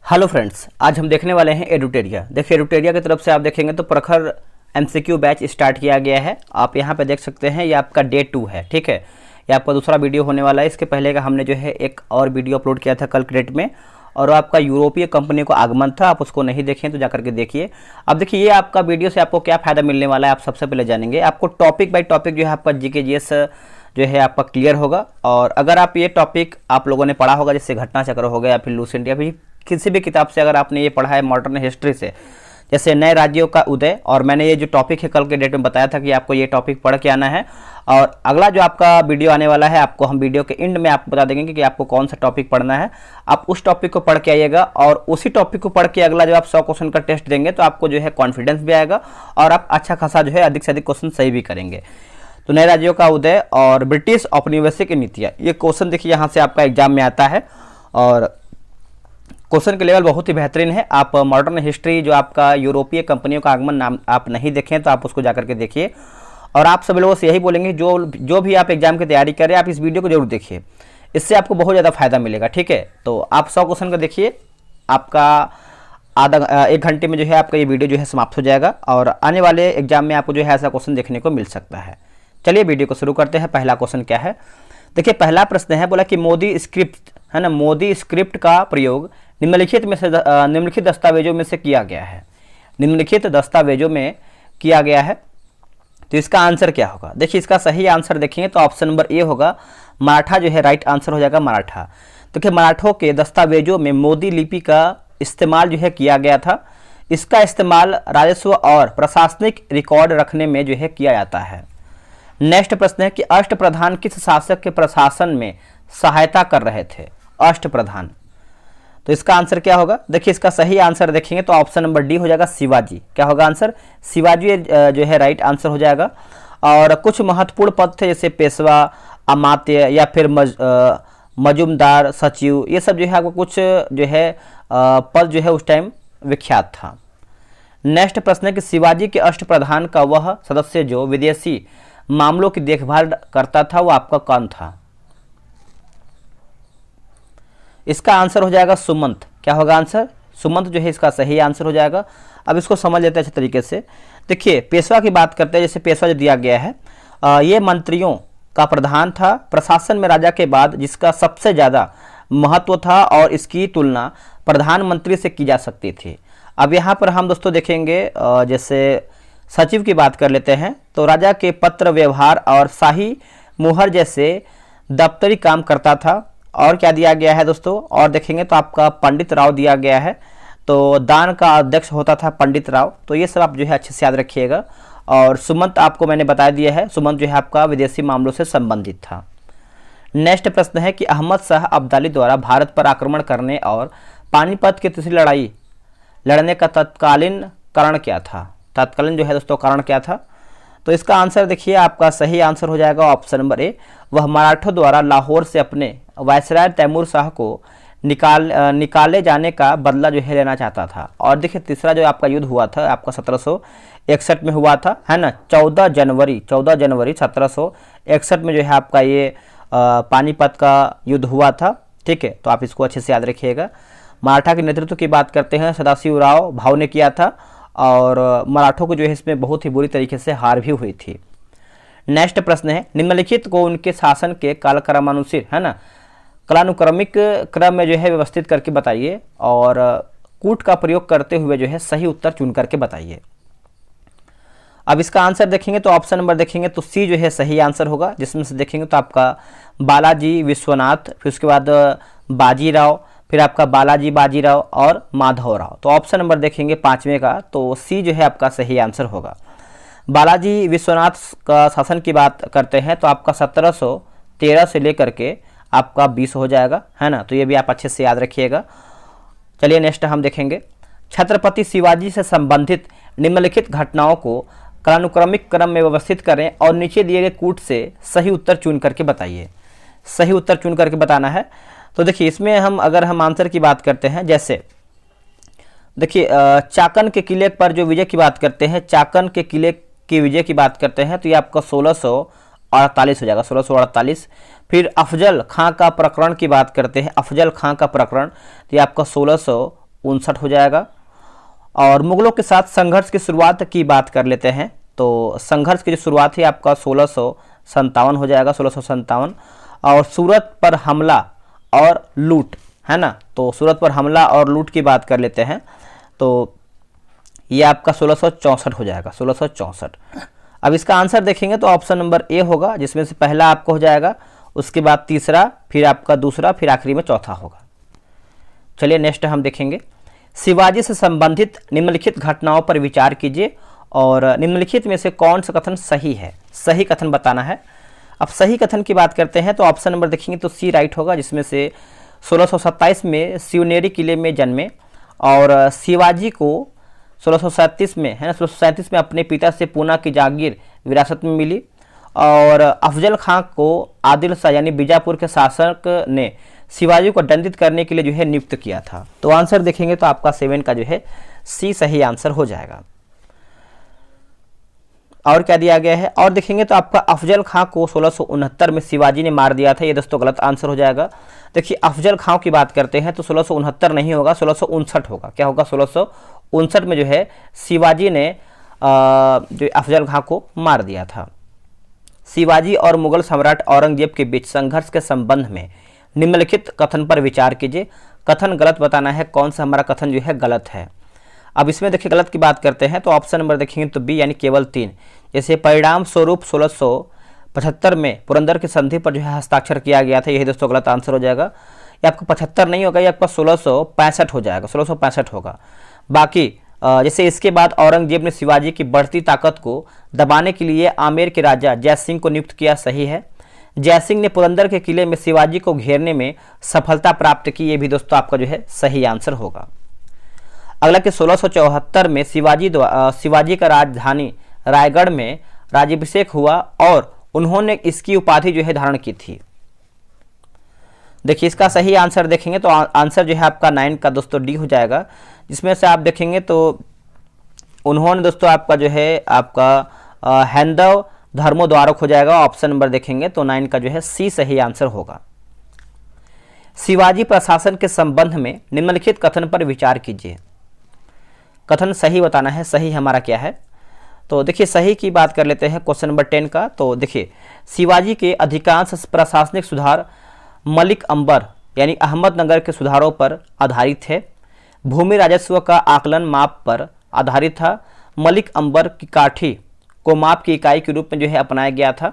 Hello friends, आज हम देखने वाले हैं एडुटेरिया। देखिए, एडुटेरिया की तरफ से आप देखेंगे तो प्रखर एमसीक्यू बैच स्टार्ट किया गया है। आप यहाँ पे देख सकते हैं, ये आपका डे 2 है। ठीक है, ये आपका दूसरा वीडियो होने वाला है। इसके पहले का हमने जो है एक और वीडियो अपलोड किया था कल क्रेडिट में, और आपका यूरोपीय कंपनी को आगमन था। आप उसको नहीं देखें तो जाकर के देखिए। अब देखिए, ये आपका वीडियो से आपको क्या फ़ायदा मिलने वाला है, आप सबसे पहले जानेंगे। आपको टॉपिक बाई टॉपिक जो है आपका जीके जीएस जो है आपका क्लियर होगा। और अगर आप ये टॉपिक आप लोगों ने पढ़ा होगा, जैसे घटना चक्र हो गया या फिर लूसेंट या फिर किसी भी किताब से अगर आपने ये पढ़ा है मॉडर्न हिस्ट्री से, जैसे नए राज्यों का उदय, और मैंने ये जो टॉपिक है कल के डेट में बताया था कि आपको ये टॉपिक पढ़ के आना है। और अगला जो आपका वीडियो आने वाला है, आपको हम वीडियो के एंड में आपको बता देंगे कि आपको कौन सा टॉपिक पढ़ना है। आप उस टॉपिक को पढ़ के आइएगा, और उसी टॉपिक को पढ़ के अगला जब आप 100 क्वेश्चन का टेस्ट देंगे तो आपको जो है कॉन्फिडेंस भी आएगा और आप अच्छा खासा जो है अधिक से अधिक क्वेश्चन सही भी करेंगे। तो नए राज्यों का उदय और ब्रिटिश औपनिवेशिक नीतियाँ, ये क्वेश्चन देखिए यहाँ से आपका एग्जाम में आता है, और क्वेश्चन के लेवल बहुत ही बेहतरीन है। आप मॉडर्न हिस्ट्री जो आपका यूरोपीय कंपनियों का आगमन नाम आप नहीं देखें तो आप उसको जाकर के देखिए। और आप सभी लोगों से यही बोलेंगे, जो भी आप एग्जाम की तैयारी करें, आप इस वीडियो को जरूर देखिए, इससे आपको बहुत ज़्यादा फायदा मिलेगा। ठीक है, तो आप 100 क्वेश्चन का देखिए, आपका एक घंटे में जो है आपका ये वीडियो जो है समाप्त हो जाएगा, और आने वाले एग्जाम में आपको जो है ऐसा क्वेश्चन देखने को मिल सकता है। चलिए वीडियो को शुरू करते हैं। पहला क्वेश्चन क्या है, देखिए पहला प्रश्न है, बोला कि मोदी स्क्रिप्ट है ना, मोदी स्क्रिप्ट का प्रयोग निम्नलिखित दस्तावेजों में से किया गया है। निम्नलिखित दस्तावेजों में किया गया है, तो इसका आंसर क्या होगा। देखिए, इसका सही आंसर देखेंगे तो ऑप्शन नंबर ए होगा, मराठा जो है राइट आंसर हो जाएगा, मराठा। देखिए, मराठों के दस्तावेजों में मोदी लिपि का इस्तेमाल जो है किया गया था। इसका इस्तेमाल राजस्व और प्रशासनिक रिकॉर्ड रखने में जो है किया जाता है। नेक्स्ट प्रश्न है कि अष्टप्रधान किस शासक के प्रशासन में सहायता कर रहे थे। अष्टप्रधान, तो इसका आंसर क्या होगा। देखिए, इसका सही आंसर देखेंगे तो ऑप्शन नंबर डी हो जाएगा, शिवाजी। क्या होगा आंसर, शिवाजी जो है राइट आंसर हो जाएगा। और कुछ महत्वपूर्ण पद थे, जैसे पेशवा, अमात्य या फिर मजूमदार, सचिव, ये सब जो है आपको कुछ जो है पद जो है उस टाइम विख्यात था। नेक्स्ट प्रश्न है कि शिवाजी के अष्टप्रधान का वह सदस्य जो विदेशी मामलों की देखभाल करता था, वो आपका कौन था। इसका आंसर हो जाएगा सुमंत। क्या होगा आंसर, सुमंत जो है इसका सही आंसर हो जाएगा। अब इसको समझ लेते हैं अच्छे तरीके से। देखिए, पेशवा की बात करते हैं, जैसे पेशवा जो दिया गया है, ये मंत्रियों का प्रधान था प्रशासन में राजा के बाद, जिसका सबसे ज़्यादा महत्व था, और इसकी तुलना प्रधानमंत्री से की जा सकती थी। अब यहाँ पर हम दोस्तों देखेंगे, जैसे सचिव की बात कर लेते हैं, तो राजा के पत्र व्यवहार और शाही मुहर जैसे दफ्तरी काम करता था। और क्या दिया गया है दोस्तों, और देखेंगे तो आपका पंडित राव दिया गया है, तो दान का अध्यक्ष होता था पंडित राव। तो ये सब आप जो है अच्छे से याद रखिएगा। और सुमंत आपको मैंने बता दिया है, सुमंत जो है आपका विदेशी मामलों से संबंधित था। नेक्स्ट प्रश्न है कि अहमद शाह अब्दाली द्वारा भारत पर आक्रमण करने और पानीपत की तीसरी लड़ाई लड़ने का तत्कालीन कारण क्या था। तत्कालीन जो है दोस्तों कारण क्या था, तो इसका आंसर देखिए आपका सही आंसर हो जाएगा ऑप्शन नंबर ए, वह मराठों द्वारा लाहौर से अपने वायसराय तैमूर शाह को निकाले जाने का बदला जो है लेना चाहता था। और देखिए, तीसरा जो आपका युद्ध हुआ था आपका 1761 में हुआ था, है ना, 14 जनवरी 1761 में जो है आपका ये पानीपत का युद्ध हुआ था। ठीक है, तो आप इसको अच्छे से याद रखिएगा। मराठा के नेतृत्व की बात करते हैं, सदाशिवराव भाऊ ने किया था, और मराठों को जो है इसमें बहुत ही बुरी तरीके से हार भी हुई थी। नेक्स्ट प्रश्न है, निम्नलिखित को उनके शासन के कालक्रमानुसार, है ना, कालानुक्रमिक क्रम में जो है व्यवस्थित करके बताइए, और कूट का प्रयोग करते हुए जो है सही उत्तर चुन करके बताइए। अब इसका आंसर देखेंगे तो ऑप्शन नंबर देखेंगे तो सी जो है सही आंसर होगा, जिसमें से देखेंगे तो आपका बालाजी विश्वनाथ, फिर उसके बाद बाजीराव, फिर आपका बालाजी बाजीराव और माधवराव। तो ऑप्शन नंबर देखेंगे पांचवें का, तो सी जो है आपका सही आंसर होगा। बालाजी विश्वनाथ का शासन की बात करते हैं तो आपका 1713 से लेकर के आपका 20 हो जाएगा, है ना, तो ये भी आप अच्छे से याद रखिएगा। चलिए नेक्स्ट हम देखेंगे, छत्रपति शिवाजी से संबंधित निम्नलिखित घटनाओं को कालानुक्रमिक क्रम में व्यवस्थित करें और नीचे दिए गए कूट से सही उत्तर चुन करके बताइए। सही उत्तर चुन करके बताना है। तो देखिए, इसमें अगर हम आंसर की बात करते हैं, जैसे देखिए चाकन के किले पर जो विजय की बात करते हैं, चाकन के किले की विजय की बात करते हैं, तो ये आपका 1648 हो जाएगा, 1648। फिर अफजल खां का प्रकरण की बात करते हैं, अफजल खां का प्रकरण, तो ये आपका 16 1659 हो जाएगा। और मुगलों के साथ संघर्ष की शुरुआत की बात कर लेते हैं, तो संघर्ष की जो शुरुआत है आपका 1657 हो जाएगा, 1657। और सूरत पर हमला और लूट, है ना, तो सूरत पर हमला और लूट की बात कर लेते हैं, तो ये आपका 1664 हो जाएगा, 1664। अब इसका आंसर देखेंगे तो ऑप्शन नंबर ए होगा, जिसमें से पहला आपका हो जाएगा, उसके बाद तीसरा, फिर आपका दूसरा, फिर आखिरी में चौथा होगा। चलिए नेक्स्ट हम देखेंगे, शिवाजी से संबंधित निम्नलिखित घटनाओं पर विचार कीजिए और निम्नलिखित में से कौन सा कथन सही है, सही कथन बताना है। अब सही कथन की बात करते हैं तो ऑप्शन नंबर देखेंगे तो सी राइट होगा, जिसमें से 1627 में शिवनेरी किले में जन्मे और शिवाजी को 1637 में, है ना, 1637 में अपने पिता से पूना की जागीर विरासत में मिली और अफजल खां को आदिल शाह यानी बीजापुर के शासक ने शिवाजी को दंडित करने के लिए जो है नियुक्त किया था। तो आंसर देखेंगे तो आपका 7 का जो है सी सही आंसर हो जाएगा। और क्या दिया गया है, और देखेंगे तो आपका अफजल खां को 1669 में शिवाजी ने मार दिया था, ये दोस्तों गलत आंसर हो जाएगा। देखिए अफजल खां की बात करते हैं तो 1669 नहीं होगा, 1659 होगा। क्या होगा, 1659 में जो है शिवाजी ने जो अफजल खां को मार दिया था। शिवाजी और मुगल सम्राट औरंगजेब के बीच संघर्ष के संबंध में निम्नलिखित कथन पर विचार कीजिए। कथन गलत बताना है, कौन सा हमारा कथन जो है गलत है। अब इसमें देखिए गलत की बात करते हैं तो ऑप्शन नंबर देखेंगे तो बी यानी केवल 3। जैसे परिणाम स्वरूप 1675 में पुरंदर की संधि पर जो है हस्ताक्षर किया गया था, यही दोस्तों गलत आंसर हो जाएगा। ये आपका 75 नहीं होगा, ये आपका 1665 हो जाएगा, 1665 होगा। बाकी जैसे इसके बाद औरंगजेब ने शिवाजी की बढ़ती ताकत को दबाने के लिए आमेर के राजा जयसिंह को नियुक्त किया, सही है। जयसिंह ने पुरंदर के किले में शिवाजी को घेरने में सफलता प्राप्त की, ये भी दोस्तों आपका जो है सही आंसर होगा। अगला कि 1674 में शिवाजी का राजधानी रायगढ़ में राज्याभिषेक हुआ और उन्होंने इसकी उपाधि जो है धारण की थी। देखिए इसका सही आंसर देखेंगे तो आंसर जो है आपका 9 का दोस्तों डी हो जाएगा, जिसमें से आप देखेंगे तो उन्होंने दोस्तों आपका जो है आपका हैंदव धर्मोद्वारक हो जाएगा। ऑप्शन नंबर देखेंगे तो 9 का जो है सी सही आंसर होगा। शिवाजी प्रशासन के संबंध में निम्नलिखित कथन पर विचार कीजिए। कथन सही बताना है, सही हमारा क्या है, तो देखिए सही की बात कर लेते हैं क्वेश्चन नंबर 10 का। तो देखिए शिवाजी के अधिकांश प्रशासनिक सुधार मलिक अंबर यानी अहमदनगर के सुधारों पर आधारित है। भूमि राजस्व का आकलन माप पर आधारित था। मलिक अंबर की काठी को माप की इकाई के रूप में जो है अपनाया गया था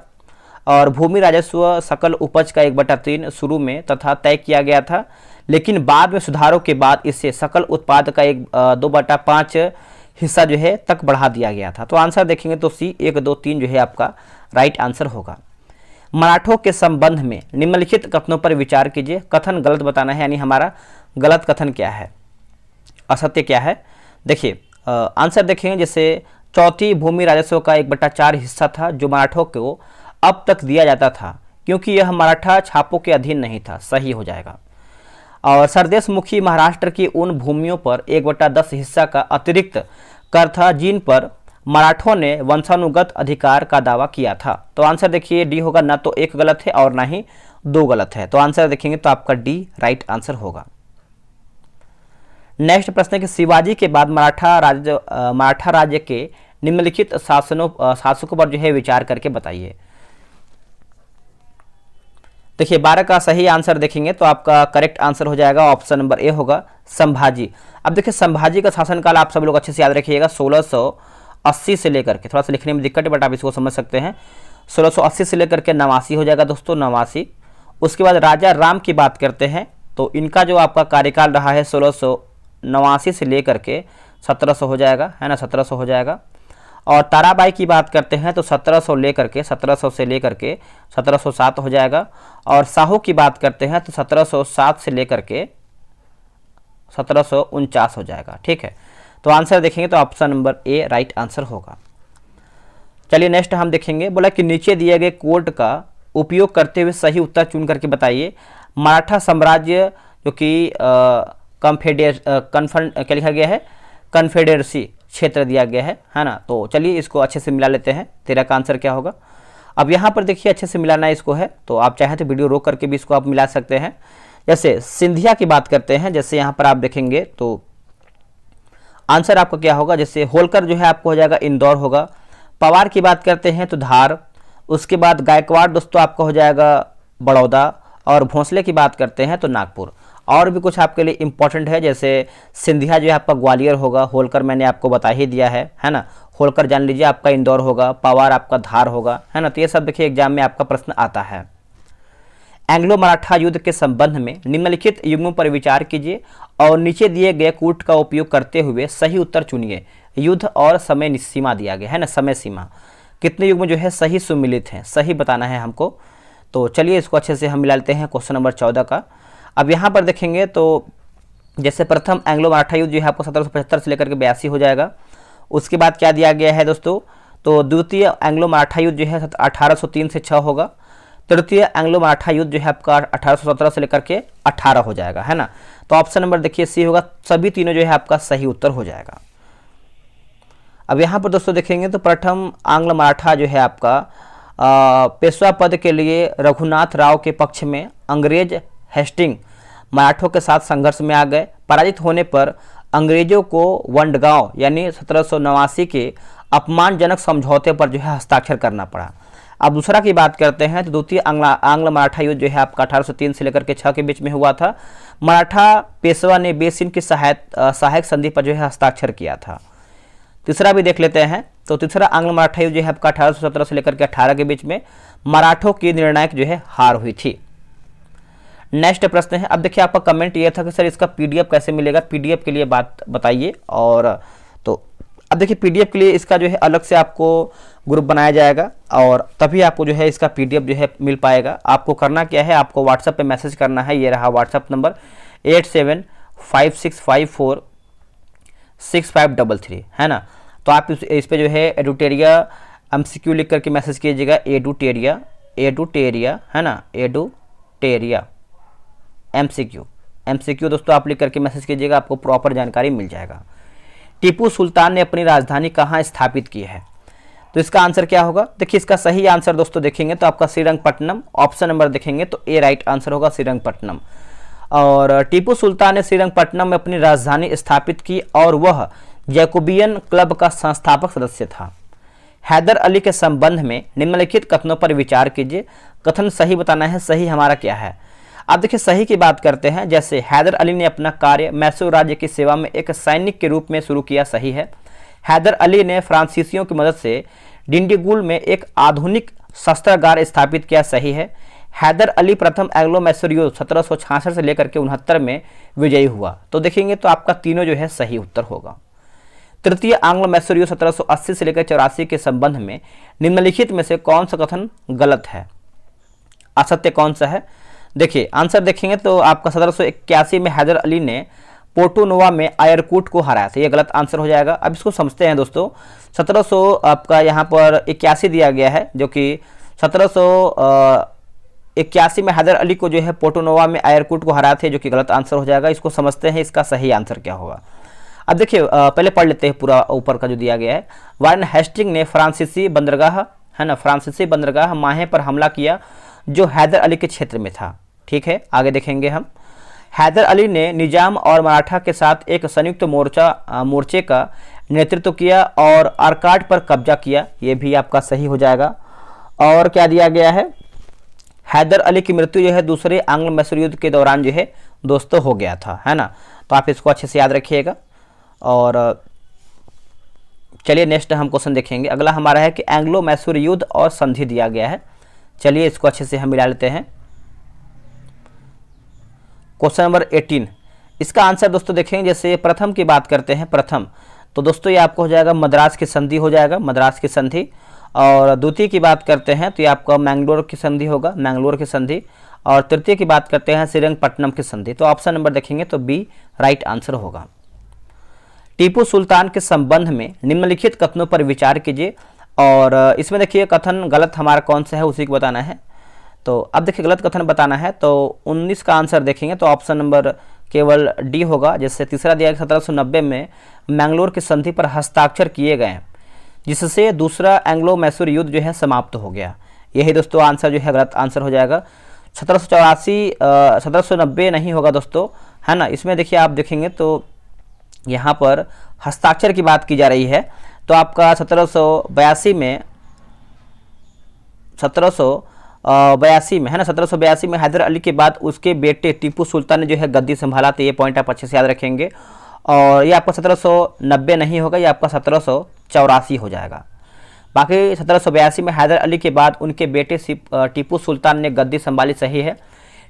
और भूमि राजस्व सकल उपज का 1/3 शुरू में तथा तय किया गया था, लेकिन बाद में सुधारों के बाद इसे सकल उत्पाद का 2/5 हिस्सा जो है तक बढ़ा दिया गया था। तो आंसर देखेंगे तो सी 1, 2, 3 जो है आपका राइट आंसर होगा। मराठों के संबंध में निम्नलिखित कथनों पर विचार कीजिए। कथन गलत बताना है, यानी हमारा गलत कथन क्या है, असत्य क्या है। देखिए आंसर देखेंगे, जैसे चौथी भूमि राजस्व का 1/4 हिस्सा था जो मराठों को अब तक दिया जाता था क्योंकि यह मराठा छापों के अधीन नहीं था, सही हो जाएगा। और सरदेशमुखी महाराष्ट्र की उन भूमियों पर 1/10 हिस्सा का अतिरिक्त कर था जिन पर मराठों ने वंशानुगत अधिकार का दावा किया था। तो आंसर देखिए डी होगा, ना तो 1 गलत है और ना ही 2 गलत है। तो आंसर देखेंगे तो आपका डी राइट आंसर होगा। नेक्स्ट प्रश्न है कि शिवाजी के बाद मराठा राज्य के निम्नलिखित शासकों पर जो है विचार करके बताइए। देखिए 12 का सही आंसर देखेंगे तो आपका करेक्ट आंसर हो जाएगा, ऑप्शन नंबर ए होगा, संभाजी। अब देखिए संभाजी का शासनकाल आप सब लोग अच्छे से याद रखिएगा, 1680 से लेकर के, थोड़ा सा लिखने में दिक्कत है बट आप इसको समझ सकते हैं, 1680 से लेकर के 89 हो जाएगा दोस्तों, 89। उसके बाद राजा राम की बात करते हैं तो इनका जो आपका कार्यकाल रहा है 1689 से लेकर के 1700 हो जाएगा, है ना, 1700 हो जाएगा। और ताराबाई की बात करते हैं तो 1700 से लेकर के 1707 हो जाएगा। और साहू की बात करते हैं तो 1707 से लेकर के 1749 हो जाएगा, ठीक है। तो आंसर देखेंगे तो option number A right answer होगा। चलिए नेक्स्ट हम देखेंगे, बोला कि नीचे दिए गए कोड का उपयोग करते हुए सही उत्तर चुन करके बताइए। मराठा साम्राज्य जो कि क्या लिखा गया है, कन्फेडरेसी क्षेत्र दिया गया है ना। तो चलिए इसको अच्छे से मिला लेते हैं, 13 का आंसर क्या होगा। अब यहाँ पर देखिए अच्छे से मिलाना इसको है, तो आप चाहें तो वीडियो रोक करके भी इसको आप मिला सकते हैं। जैसे सिंधिया की बात करते हैं, जैसे यहाँ पर आप देखेंगे तो आंसर आपका क्या होगा, जैसे होलकर जो है आपको हो जाएगा इंदौर होगा। पवार की बात करते हैं तो धार। उसके बाद गायकवाड़ दोस्तों आपका हो जाएगा बड़ौदा। और भोंसले की बात करते हैं तो नागपुर। और भी कुछ आपके लिए इंपॉर्टेंट है, जैसे सिंधिया जो है आपका ग्वालियर होगा। होलकर मैंने आपको बता ही दिया है ना। होलकर जान लीजिए आपका इंदौर होगा। पवार आपका धार होगा, है ना। तो ये सब देखिए एग्जाम में आपका प्रश्न आता है। एंग्लो मराठा युद्ध के संबंध में निम्नलिखित युग्मों पर विचार कीजिए और नीचे दिए गए कूट का उपयोग करते हुए सही उत्तर चुनिए। युद्ध और समय सीमा दिया गया है ना, समय सीमा। कितने युग्म जो है सही सुमिलित हैं, सही बताना है हमको। तो चलिए इसको अच्छे से हम मिला लेते हैं क्वेश्चन नंबर 14 का। अब यहाँ पर देखेंगे तो जैसे प्रथम एंग्लो मराठा युद्ध जो है आपको 1775 से लेकर के 82 हो जाएगा। उसके बाद क्या दिया गया है दोस्तों, तो द्वितीय एंग्लो मराठा युद्ध जो है 1803 से 6 होगा। तृतीय एंग्लो मराठा युद्ध जो है आपका 1817 से लेकर के 18 हो जाएगा, है ना। तो ऑप्शन नंबर देखिए सी होगा। सभी तीनों जो है आपका सही उत्तर हो जाएगा। अब यहाँ पर दोस्तों देखेंगे तो प्रथम आंग्ल मराठा जो है आपका पेशवा पद के लिए रघुनाथ राव के पक्ष में अंग्रेज हेस्टिंग मराठों के साथ संघर्ष में आ गए। पराजित होने पर अंग्रेजों को वंडगांव यानी 1789 के अपमानजनक समझौते पर जो है हस्ताक्षर करना पड़ा। अब दूसरा की बात करते हैं तो द्वितीय आंग्ल मराठा युद्ध जो है आपका 1803 से लेकर के 6 के बीच में हुआ था। मराठा पेशवा ने बेसिन की सहायक संधि पर जो है हस्ताक्षर किया था। तीसरा भी देख लेते हैं तो तीसरा आंग्ल मराठा युद्ध जो है आपका 1817 से लेकर के 18 के बीच में मराठों की निर्णायक जो है हार हुई थी। नेक्स्ट प्रश्न है। अब देखिए आपका कमेंट ये था कि सर इसका पीडीएफ कैसे मिलेगा, पीडीएफ के लिए बात बताइए। और तो अब देखिए पीडीएफ के लिए इसका जो है अलग से आपको ग्रुप बनाया जाएगा और तभी आपको जो है इसका पीडीएफ जो है मिल पाएगा। आपको करना क्या है, आपको व्हाट्सएप पे मैसेज करना है। ये रहा व्हाट्सएप नंबर 8756546533, है ना। तो आप इस पे जो है एडुटेरिया एमसीक्यू लिख करके मैसेज कीजिएगा। एडुटेरिया है ना, एडुटेरिया एमसीक्यू दोस्तों आप लिख करके मैसेज कीजिएगा, आपको प्रॉपर जानकारी मिल जाएगा। टीपू सुल्तान ने अपनी राजधानी कहाँ स्थापित की है, तो इसका आंसर क्या होगा। देखिए इसका सही आंसर दोस्तों देखेंगे तो आपका श्रीरंगपट्टनम। ऑप्शन नंबर देखेंगे तो ए राइट आंसर होगा श्रीरंगपट्टनम। और टीपू सुल्तान ने श्रीरंगपट्टनम में अपनी राजधानी स्थापित की और वह जैकोबियन क्लब का संस्थापक सदस्य था। हैदर अली के संबंध में निम्नलिखित कथनों पर विचार कीजिए। कथन सही बताना है, सही हमारा क्या है। अब देखिए सही की बात करते हैं, जैसे हैदर अली ने अपना कार्य मैसूर राज्य की सेवा में एक सैनिक के रूप में शुरू किया, सही है। हैदर अली ने फ्रांसीसियों की मदद से डिंडीगुल में एक आधुनिक शस्त्रागार स्थापित किया, सही है। हैदर अली प्रथम एंग्लो मैसूर युद्ध 1766 से लेकर के 69 में विजयी हुआ। तो देखेंगे तो आपका तीनों जो है सही उत्तर होगा। तृतीय आंग्लो मैसूर युद्ध 1780 से लेकर 84 के संबंध में निम्नलिखित में से कौन सा कथन गलत है, असत्य कौन सा है। देखिए आंसर देखेंगे तो आपका 1781 में हैदर अली ने पोर्टोनोवा में आयरकूट को हराया था, ये गलत आंसर हो जाएगा। अब इसको समझते हैं दोस्तों। 1700 आपका यहाँ पर 81 दिया गया है, जो कि 1781 में हैदर अली को जो है पोर्टोनोवा में आयरकूट को हराया थे, जो कि गलत आंसर हो जाएगा। इसको समझते हैं इसका सही आंसर क्या होगा। अब देखिए पहले पढ़ लेते हैं पूरा ऊपर का जो दिया गया है। वारेन हेस्टिंग ने फ्रांसीसी बंदरगाह, है ना, फ्रांसीसी बंदरगाह माहे पर हमला किया जो हैदर अली के क्षेत्र में था। ठीक है, आगे देखेंगे हम। हैदर अली ने निजाम और मराठा के साथ एक संयुक्त मोर्चे का नेतृत्व किया और आरकाट पर कब्जा किया, ये भी आपका सही हो जाएगा। और क्या दिया गया है, हैदर अली की मृत्यु जो है दूसरे आंग्ल मैसूर युद्ध के दौरान जो है दोस्तों हो गया था, है ना। तो आप इसको अच्छे से याद रखिएगा। और चलिए नेक्स्ट हम क्वेश्चन देखेंगे। अगला हमारा है कि एंग्लो मैसूर युद्ध और संधि दिया गया है। चलिए इसको अच्छे से हम मिला लेते हैं। क्वेश्चन नंबर 18, इसका आंसर दोस्तों देखेंगे। जैसे प्रथम की बात करते हैं, प्रथम तो दोस्तों ये आपको हो जाएगा मद्रास की संधि हो जाएगा, मद्रास की संधि। और द्वितीय की बात करते हैं तो ये आपका मैंगलोर की संधि होगा, मैंगलोर की संधि। और तृतीय की बात करते हैं श्रीरंगपट्टनम की संधि। तो ऑप्शन नंबर देखेंगे तो बी राइट आंसर होगा। टीपू सुल्तान के संबंध में निम्नलिखित कथनों पर विचार कीजिए। और इसमें देखिए कथन गलत हमारा कौन सा है उसी को बताना है। तो अब देखिए गलत कथन बताना है तो 19 का आंसर देखेंगे तो ऑप्शन नंबर केवल डी होगा। जैसे तीसरा दिया 1790 में मैंगलोर की संधि पर हस्ताक्षर किए गए, जिससे दूसरा एंग्लो मैसूर युद्ध जो है समाप्त हो गया। यही दोस्तों आंसर जो है गलत आंसर हो जाएगा। 1784 1790 नहीं होगा दोस्तों, है ना। इसमें देखिए आप देखेंगे तो यहाँ पर हस्ताक्षर की बात की जा रही है तो आपका 1782 में है ना, 1782 में हैदर अली के बाद उसके बेटे टीपू सुल्तान ने जो है गद्दी संभाला। तो ये पॉइंट आप अच्छे से याद रखेंगे। और ये आपका 1790 नहीं होगा, ये आपका 1784 हो जाएगा। बाकी 1782 में हैदर अली के बाद उनके बेटे टीपू सुल्तान ने गद्दी संभाली, सही है।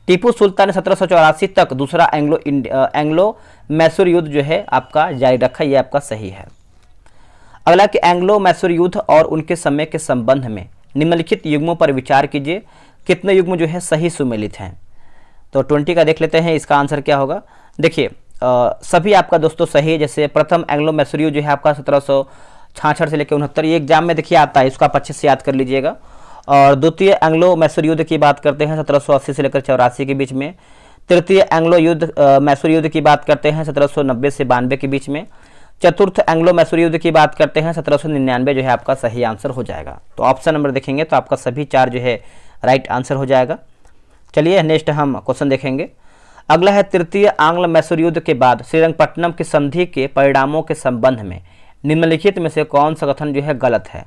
टीपू सुल्तान ने 1784 तक दूसरा एंग्लो मैसूर युद्ध जो है आपका जारी रखा, ये आपका सही है। अगला कि एंग्लो मैसूर युद्ध और उनके समय के संबंध में निम्नलिखित युग्मों पर विचार कीजिए, कितने युग्म जो है सही सुमेलित हैं। तो 20 का देख लेते हैं, इसका आंसर क्या होगा। देखिए सभी आपका दोस्तों सही है। जैसे प्रथम एंग्लो मैसूर युद्ध जो है आपका 1766 से लेकर 69, ये एग्जाम में देखिए आता है, इसको आप अच्छे से याद कर लीजिएगा। और द्वितीय एंग्लो मैसूर युद्ध की बात करते हैं 1780 से लेकर 84 के बीच में। तृतीय एंग्लो मैसूर युद्ध की बात करते हैं 1790 से 92 के बीच में। चतुर्थ एंग्लो मैसूर युद्ध की बात करते हैं 1799 जो है आपका सही आंसर हो जाएगा। तो ऑप्शन नंबर देखेंगे तो आपका सभी 4 जो है राइट आंसर हो जाएगा। चलिए नेक्स्ट हम क्वेश्चन देखेंगे। अगला है तृतीय आंग्ल मैसूर युद्ध के बाद श्रीरंगपट्टनम की संधि के परिणामों के संबंध में निम्नलिखित में से कौन सा कथन जो है गलत है।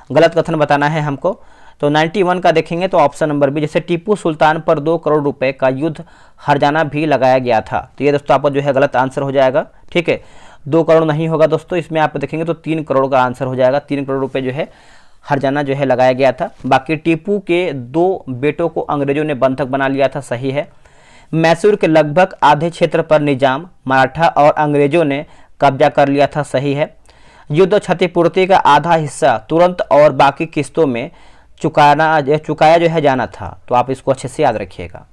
गलत कथन बताना है हमको। तो 91 का देखेंगे तो ऑप्शन नंबर बी, जैसे टीपू सुल्तान पर 2 करोड़ रुपए का युद्ध हरजाना भी लगाया गया था। तो ये दोस्तों आपका जो है गलत आंसर हो जाएगा। ठीक है, 2 करोड़ नहीं होगा दोस्तों, इसमें आप देखेंगे तो 3 करोड़ का आंसर हो जाएगा। 3 करोड़ रुपए जो है हरजाना जो है लगाया गया था। बाकी टीपू के 2 बेटों को अंग्रेजों ने बंधक बना लिया था, सही है। मैसूर के लगभग आधे क्षेत्र पर निजाम, मराठा और अंग्रेजों ने कब्जा कर लिया था, सही है। युद्ध क्षतिपूर्ति का आधा हिस्सा तुरंत और बाकी किस्तों में चुकाया जो है जाना था। तो आप इसको अच्छे से याद रखिएगा।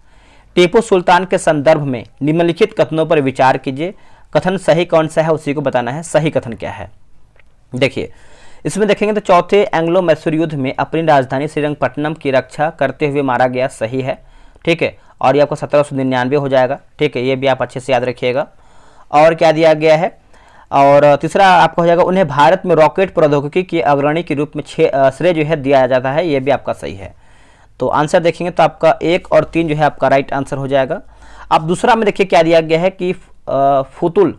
टीपू सुल्तान के संदर्भ में निम्नलिखित कथनों पर विचार कीजिए, कथन सही कौन सा है उसी को बताना है। सही कथन क्या है, देखिए इसमें देखेंगे तो चौथे एंग्लो मैसूर युद्ध में अपनी राजधानी श्रीरंगपट्टनम की रक्षा करते हुए मारा गया, सही है। ठीक है, और ये आपको 1799 हो जाएगा। ठीक है, ये भी आप अच्छे से याद रखिएगा। और क्या दिया गया है, और तीसरा आपका हो जाएगा उन्हें भारत में रॉकेट प्रौद्योगिकी के अग्रणी के रूप में श्रेय जो है दिया जाता है, ये भी आपका सही है। तो आंसर देखेंगे तो आपका 1 और 3 जो है आपका राइट आंसर हो जाएगा। अब दूसरा में देखिए क्या दिया गया है कि फुतुल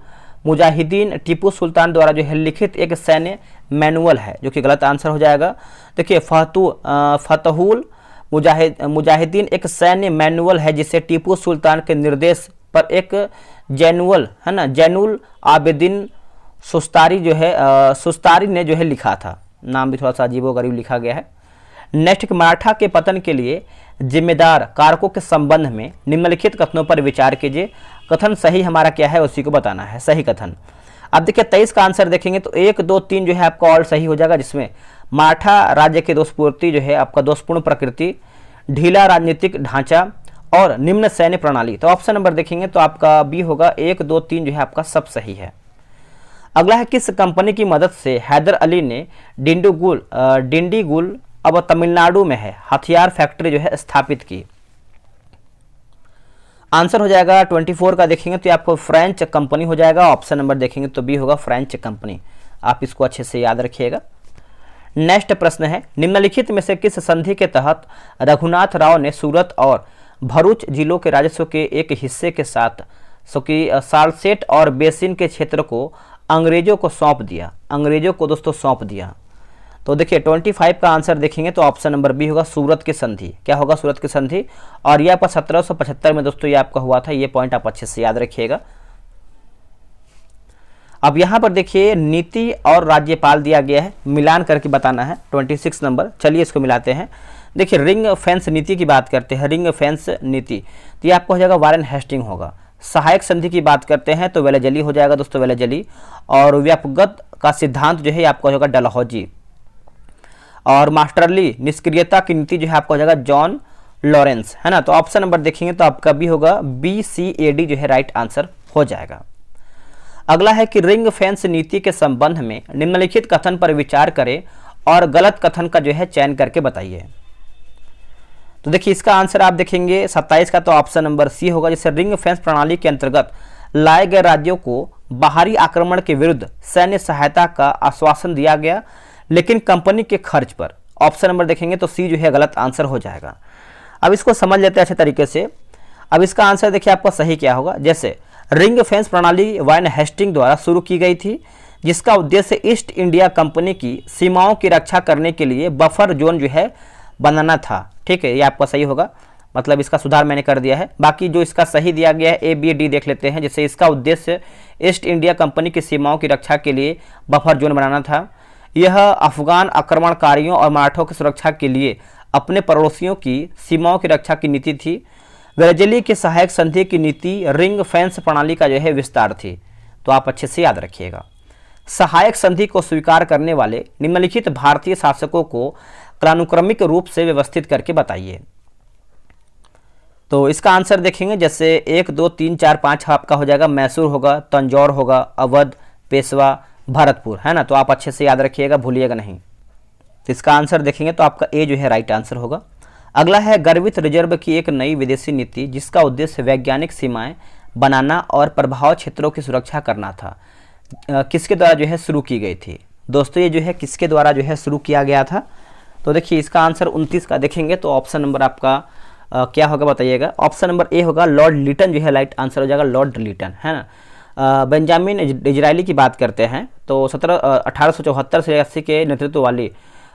मुजाहिदीन टीपू सुल्तान द्वारा जो है लिखित एक सैन्य मैनुअल है, जो कि गलत आंसर हो जाएगा। देखिए फतहुल मुजाहिदीन एक सैन्य मैनुअल है जिसे टीपू सुल्तान के निर्देश पर एक जैनुल आबिदीन सुस्तारी जो है सुस्तारी ने जो है लिखा था। नाम भी थोड़ा सा अजीबोगरीब लिखा गया है। नेक्स्ट, मराठा के पतन के लिए जिम्मेदार कारकों के संबंध में निम्नलिखित कथनों पर विचार कीजिए, कथन सही हमारा क्या है उसी को बताना है। सही कथन, अब देखिए 23 का आंसर देखेंगे तो 1, 2, 3 जो है आपका ऑल सही हो जाएगा, जिसमें मराठा राज्य के दोषपूर्ति जो है आपका दोषपूर्ण प्रकृति, ढीला राजनीतिक ढांचा और निम्न सैन्य प्रणाली। तो ऑप्शन नंबर देखेंगे तो आपका बी होगा, 1, 2, 3 जो है आपका सब सही है। अगला है किस कंपनी की मदद से हैदर अली ने डिंडीगुल अब तमिलनाडु में है हथियार फैक्ट्री जो है स्थापित की। आंसर हो जाएगा 24 का देखेंगे तो आपको फ्रेंच कंपनी हो जाएगा। ऑप्शन नंबर देखेंगे तो बी होगा फ्रेंच कंपनी। आप इसको अच्छे से याद रखिएगा। नेक्स्ट प्रश्न है, निम्नलिखित में से किस संधि के तहत रघुनाथ राव ने सूरत और भरूच जिलों के राजस्व के एक हिस्से के साथ सालसेट और बेसिन के क्षेत्र को अंग्रेजों को सौंप दिया। अंग्रेजों को दोस्तों सौंप दिया। तो देखिए 25 का आंसर देखेंगे तो ऑप्शन नंबर बी होगा सूरत की संधि। क्या होगा सूरत की संधि, और यह आपका 1775 में दोस्तों ये आपका हुआ था। ये पॉइंट आप अच्छे से याद रखिएगा। अब यहाँ पर देखिए नीति और राज्यपाल दिया गया है, मिलान करके बताना है 26 नंबर। चलिए इसको मिलाते हैं। देखिए रिंग फेंस नीति की बात करते हैं, रिंग फेंस नीति तो ये आपको हो जाएगा वारेन हेस्टिंग होगा। सहायक संधि की बात करते हैं तो वेलेजली हो जाएगा दोस्तों, वेलेजली। और व्यापकगत का सिद्धांत जो है आपका होगा डलहौजी। और मास्टरली निष्क्रियता की नीति जो है आपका हो जाएगा जॉन लॉरेंस, है ना। तो ऑप्शन नंबर देखेंगे तो आपका भी होगा BCAD जो है राइट आंसर हो जाएगा। अगला है कि रिंग फेंस नीति के संबंध में निम्नलिखित कथन पर विचार करें और गलत कथन का जो है चयन करके बताइए। तो देखिए इसका आंसर आप देखेंगे 27 का तो ऑप्शन नंबर सी होगा, जैसे रिंग फेंस प्रणाली के अंतर्गत लाए गए राज्यों को बाहरी आक्रमण के विरुद्ध सैन्य सहायता का आश्वासन दिया गया, लेकिन कंपनी के खर्च पर। ऑप्शन नंबर देखेंगे तो सी जो है गलत आंसर हो जाएगा। अब इसको समझ लेते हैं अच्छे तरीके से। अब इसका आंसर देखिए आपका सही क्या होगा, जैसे रिंग फेंस प्रणाली वारेन हेस्टिंग द्वारा शुरू की गई थी, जिसका उद्देश्य ईस्ट इंडिया कंपनी की सीमाओं की रक्षा करने के लिए बफर जोन जो है बनाना था। ठीक है, ये आपका सही होगा, मतलब इसका सुधार मैंने कर दिया है। बाकी जो इसका सही दिया गया है ए बी डी देख लेते हैं। जैसे इसका उद्देश्य ईस्ट इंडिया कंपनी की सीमाओं की रक्षा के लिए बफर जोन बनाना था। यह अफगान आक्रमणकारियों और मराठों की सुरक्षा के लिए अपने पड़ोसियों की सीमाओं की रक्षा की नीति थी। वेलेज़ली के सहायक संधि की नीति रिंग फेंस प्रणाली का जो है विस्तार थी। तो आप अच्छे से याद रखिएगा। सहायक संधि को स्वीकार करने वाले निम्नलिखित भारतीय शासकों को कालानुक्रमिक रूप से व्यवस्थित करके बताइए। तो इसका आंसर देखेंगे, जैसे 1 2 3 4 5 आपका हो जाएगा, मैसूर होगा, तंजौर होगा, अवध, पेशवा, भरतपुर, है ना। तो आप अच्छे से याद रखिएगा, भूलिएगा नहीं। तो इसका आंसर देखेंगे तो आपका ए जो है राइट आंसर होगा। अगला है गर्वित रिजर्व की एक नई विदेशी नीति जिसका उद्देश्य वैज्ञानिक सीमाएं बनाना और प्रभाव क्षेत्रों की सुरक्षा करना था, किसके द्वारा जो है शुरू की गई थी। दोस्तों ये जो है किसके द्वारा जो है शुरू किया गया था। तो देखिए इसका आंसर 29 का देखेंगे तो ऑप्शन नंबर आपका क्या होगा बताइएगा। ऑप्शन नंबर ए होगा, लॉर्ड लिटन जो है राइट आंसर हो जाएगा, लॉर्ड लिटन, है ना। बेंजामिन डिज़रायली की बात करते हैं तो 1874 से 80 के नेतृत्व वाली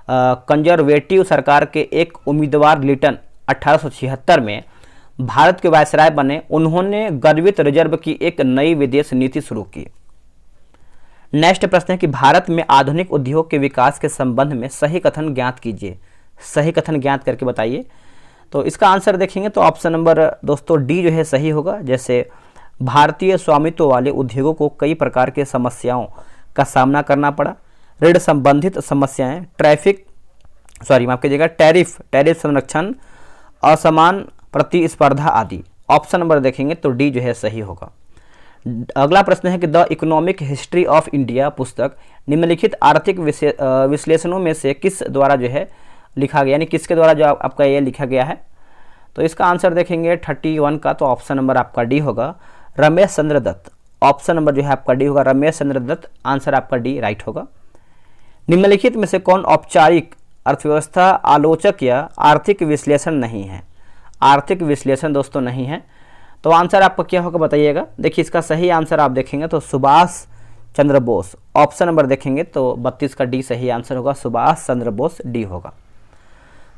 कंजर्वेटिव सरकार के एक उम्मीदवार लिटन 1876 में भारत के वायसराय बने। उन्होंने गर्वित रिजर्व की एक नई विदेश नीति शुरू की। नेक्स्ट प्रश्न है कि भारत में आधुनिक उद्योग के विकास के संबंध में सही कथन ज्ञात कीजिए। सही कथन ज्ञात करके बताइए। तो इसका आंसर देखेंगे तो ऑप्शन नंबर दोस्तों डी जो है सही होगा। जैसे भारतीय स्वामित्व वाले उद्योगों को कई प्रकार के समस्याओं का सामना करना पड़ा। ऋण संबंधित समस्याएं, माफ कीजिएगा, टैरिफ संरक्षण, असमान प्रतिस्पर्धा आदि। ऑप्शन नंबर देखेंगे तो डी जो है सही होगा। अगला प्रश्न है कि the economic history of India पुस्तक निम्नलिखित आर्थिक विश्लेषणों में से किस द्वारा जो है लिखा गया, यानी किसके द्वारा जो आपका ये लिखा गया है। तो इसका आंसर देखेंगे 31 का, तो ऑप्शन नंबर आपका डी होगा, रमेश चंद्र दत्त। ऑप्शन नंबर जो है आपका डी होगा, रमेश चंद्र दत्त। आंसर आपका डी राइट होगा। निम्नलिखित में से कौन औपचारिक अर्थव्यवस्था आलोचक या आर्थिक विश्लेषण नहीं है। आर्थिक विश्लेषण दोस्तों नहीं है। तो आंसर आपका क्या होगा बताइएगा। देखिए इसका सही आंसर आप देखेंगे तो सुभाष चंद्र बोस। ऑप्शन नंबर देखेंगे तो 32 का डी सही आंसर होगा, सुभाष चंद्र बोस डी होगा।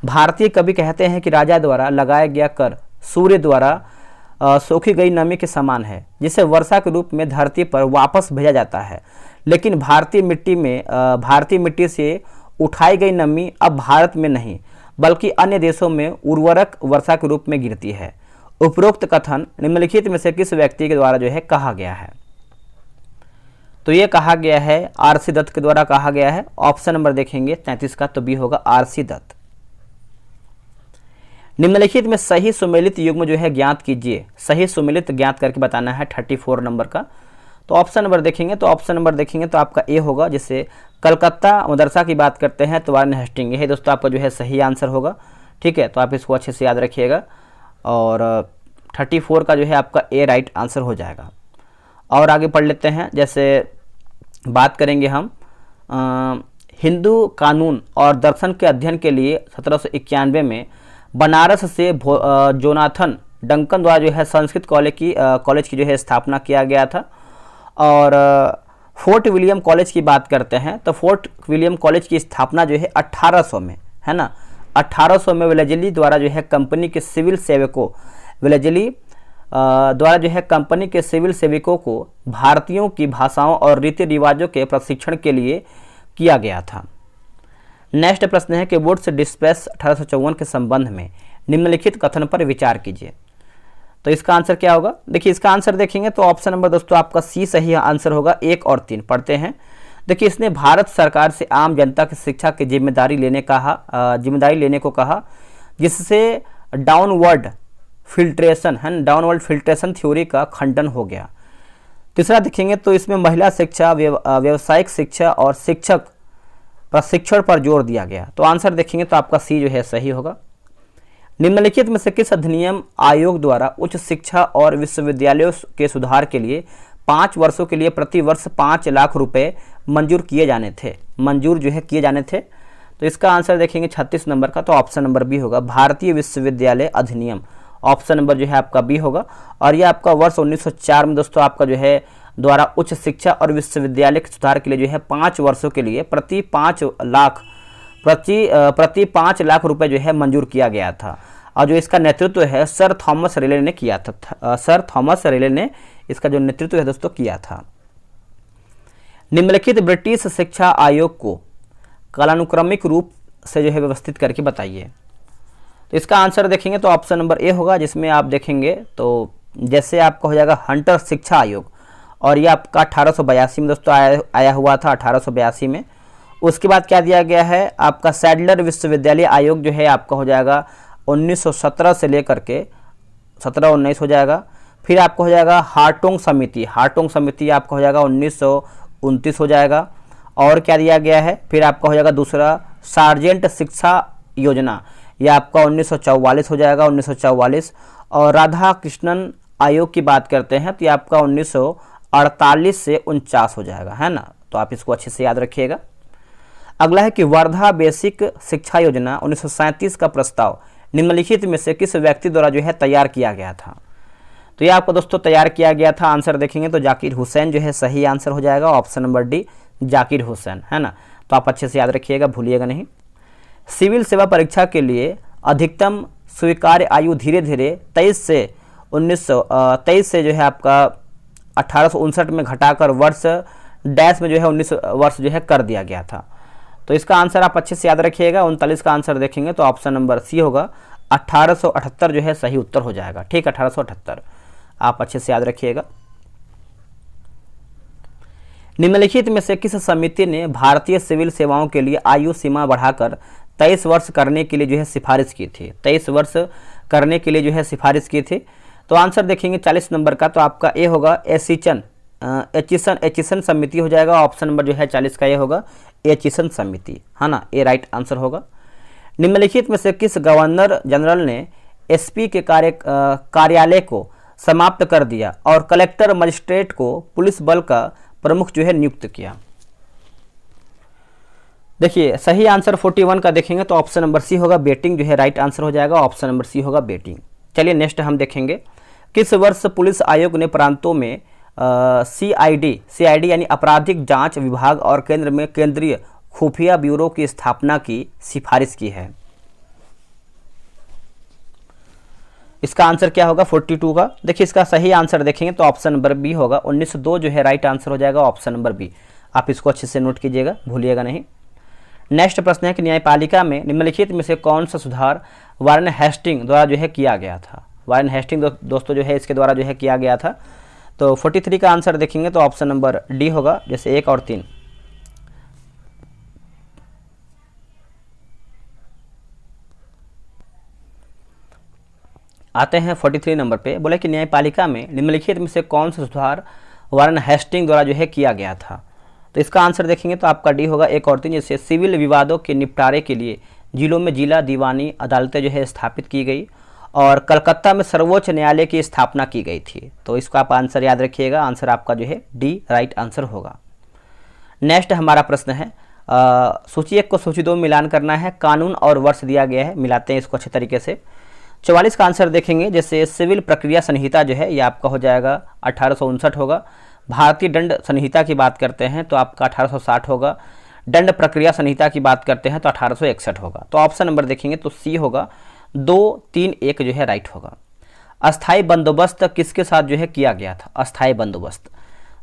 भारतीय कवि कहते हैं कि राजा द्वारा लगाया गया कर सूर्य द्वारा सोखी गई नमी के समान है, जिसे वर्षा के रूप में धरती पर वापस भेजा जाता है। लेकिन भारतीय मिट्टी से उठाई गई नमी अब भारत में नहीं बल्कि अन्य देशों में उर्वरक वर्षा के रूप में गिरती है। उपरोक्त कथन निम्नलिखित में से किस व्यक्ति के द्वारा जो है कहा गया है। तो ये कहा गया है आरसी दत्त के द्वारा कहा गया है। ऑप्शन नंबर देखेंगे 33 का, तो बी होगा आरसी दत्त। निम्नलिखित में सही सुमेलित युग्म जो है ज्ञात कीजिए। सही सुमेलित ज्ञात करके बताना है 34 नंबर का। तो ऑप्शन नंबर देखेंगे तो आपका ए होगा। जैसे कलकत्ता मदरसा की बात करते हैं तो वारेन हेस्टिंग, यही दोस्तों आपका जो है सही आंसर होगा। ठीक है, तो आप इसको अच्छे से याद रखिएगा। और 34 का जो है आपका ए राइट आंसर हो जाएगा। और आगे पढ़ लेते हैं। जैसे बात करेंगे हम हिंदू कानून और दर्शन के अध्ययन के लिए 1791 में बनारस से जोनाथन डंकन द्वारा जो है संस्कृत कॉलेज की जो है स्थापना किया गया था। और फोर्ट विलियम कॉलेज की बात करते हैं तो फोर्ट विलियम कॉलेज की स्थापना जो है 1800 में, है ना। 1800 में वेलेज़ली द्वारा जो है कंपनी के सिविल सेवकों को भारतीयों की भाषाओं और रीति रिवाजों के प्रशिक्षण के लिए किया गया था। नेक्स्ट प्रश्न है कि वुड्स डिस्पैच 1854 के संबंध में निम्नलिखित कथन पर विचार कीजिए। तो इसका आंसर क्या होगा। देखिए इसका आंसर देखेंगे तो ऑप्शन नंबर दोस्तों आपका सी सही आंसर होगा। 1 और 3 पढ़ते हैं। देखिए इसने भारत सरकार से आम जनता की शिक्षा की जिम्मेदारी लेने को कहा, जिससे डाउनवर्ड फिल्ट्रेशन थ्योरी का खंडन हो गया। तीसरा देखेंगे तो इसमें महिला शिक्षा, व्यावसायिक शिक्षा और शिक्षक प्रशिक्षण पर जोर दिया गया। तो आंसर देखेंगे तो आपका सी जो है सही होगा। निम्नलिखित में से किस अधिनियम आयोग द्वारा उच्च शिक्षा और विश्वविद्यालयों के सुधार के लिए 5 वर्षों के लिए प्रति वर्ष 5 लाख रुपए मंजूर किए जाने थे। तो इसका आंसर देखेंगे 36 नंबर का, तो ऑप्शन नंबर बी होगा, भारतीय विश्वविद्यालय अधिनियम ऑप्शन नंबर जो है आपका बी होगा। और ये आपका वर्ष 1904 में दोस्तों आपका जो है द्वारा उच्च शिक्षा और विश्वविद्यालय के सुधार के लिए जो है 5 वर्षों के लिए प्रति 5 लाख रुपए जो है मंजूर किया गया था। और जो इसका नेतृत्व है सर थॉमस रेले ने किया था। सर थॉमस रेले ने इसका जो नेतृत्व है दोस्तों किया था। निम्नलिखित ब्रिटिश शिक्षा आयोग को कालानुक्रमिक रूप से जो है व्यवस्थित करके बताइए। तो इसका आंसर देखेंगे तो ऑप्शन नंबर ए होगा, जिसमें आप देखेंगे तो जैसे आपका हो जाएगा हंटर शिक्षा आयोग, और ये आपका 1882 में दोस्तों आया हुआ था, 1882 में। उसके बाद क्या दिया गया है आपका सैडलर विश्वविद्यालय आयोग जो है आपका हो जाएगा 1917 से लेकर के 17-19 हो जाएगा। फिर आपका हो जाएगा हार्टोंग समिति आपका हो जाएगा 1929 हो जाएगा। और क्या दिया गया है फिर आपका हो जाएगा दूसरा सार्जेंट शिक्षा योजना, यह आपका 1944 हो जाएगा, 1944। और राधा कृष्णन आयोग की बात करते हैं तो ये आपका 1948 से 49 हो जाएगा, है ना। तो आप इसको अच्छे से याद रखिएगा। अगला है कि वर्धा बेसिक शिक्षा योजना 1937 का प्रस्ताव निम्नलिखित में से किस व्यक्ति द्वारा जो है तैयार किया गया था। तो ये आपको दोस्तों तैयार किया गया था, आंसर देखेंगे तो जाकिर हुसैन जो है सही आंसर हो जाएगा, option number D Zakir Hussain, है ना। तो आप अच्छे से याद रखिएगा, भूलिएगा नहीं। सिविल सेवा परीक्षा के लिए अधिकतम स्वीकार्य आयु धीरे धीरे 23 से जो है आपका 1859 में घटाकर वर्ष डैश में जो है 19 वर्ष जो है कर दिया गया था। तो इसका आंसर आप अच्छे से याद रखिएगा। 39 का आंसर देखेंगे तो ऑप्शन नंबर सी होगा, 1878 जो है सही उत्तर हो जाएगा। ठीक, 1878 आप अच्छे से याद रखिएगा। निम्नलिखित में से किस समिति ने भारतीय सिविल सेवाओं के लिए आयु सीमा बढ़ाकर 23 वर्ष करने के लिए जो है सिफारिश की थी? 23 वर्ष करने के लिए जो है सिफारिश की थी। तो आंसर देखेंगे 40 नंबर का, तो आपका ए होगा एचिसन समिति हो जाएगा। ऑप्शन नंबर जो है 40 का ये होगा एचिसन समिति, है ना, ये राइट आंसर होगा। निम्नलिखित में से किस गवर्नर जनरल ने एसपी के कार्यालय को समाप्त कर दिया और कलेक्टर मजिस्ट्रेट को पुलिस बल का प्रमुख जो है नियुक्त किया? देखिए सही आंसर 41 का देखेंगे तो ऑप्शन नंबर सी होगा, बेटिंग जो है राइट आंसर हो जाएगा, ऑप्शन नंबर सी होगा बेटिंग। चलिए नेक्स्ट हम देखेंगे, किस वर्ष पुलिस आयोग ने प्रांतों में सीआईडी यानी आपराधिक जांच विभाग और केंद्र में केंद्रीय खुफिया ब्यूरो की स्थापना की सिफारिश की है? इसका आंसर क्या होगा 42 का। देखिए इसका सही आंसर देखेंगे तो ऑप्शन नंबर बी होगा, 1902 जो है राइट आंसर हो जाएगा, ऑप्शन नंबर बी। आप इसको अच्छे से नोट कीजिएगा, भूलिएगा नहीं। नेक्स्ट प्रश्न है कि न्यायपालिका में निम्नलिखित में से कौन सा सुधार वारेन हेस्टिंग द्वारा जो है किया गया था? वारेन हेस्टिंग दोस्तों जो है इसके द्वारा जो है किया गया था। तो 43 का आंसर देखेंगे तो ऑप्शन नंबर डी होगा, जैसे 1 और 3। आते हैं 43 नंबर पे, बोले कि न्यायपालिका में निम्नलिखित में से कौन सा सुधार वारेन हेस्टिंग द्वारा जो है किया गया था? तो इसका आंसर देखेंगे तो आपका डी होगा 1 और 3। जैसे सिविल विवादों के निपटारे के लिए जिलों में जिला दीवानी अदालतें जो है स्थापित की गई और कलकत्ता में सर्वोच्च न्यायालय की स्थापना की गई थी। तो इसको आप आंसर याद रखिएगा, आंसर आपका जो है डी राइट आंसर होगा। नेक्स्ट हमारा प्रश्न है, सूची 1 को सूची 2 में मिलान करना है, कानून और वर्ष दिया गया है, मिलाते हैं इसको अच्छे तरीके से। 44 का आंसर देखेंगे, जैसे सिविल प्रक्रिया संहिता जो है ये आपका हो जाएगा 1859 होगा। भारतीय दंड संहिता की बात करते हैं तो आपका 1860 होगा। दंड प्रक्रिया संहिता की बात करते हैं तो 1861 होगा। तो ऑप्शन नंबर देखेंगे तो सी होगा, 2, 3, 1 जो है राइट होगा। अस्थाई बंदोबस्त किसके साथ जो है किया गया था? अस्थाई बंदोबस्त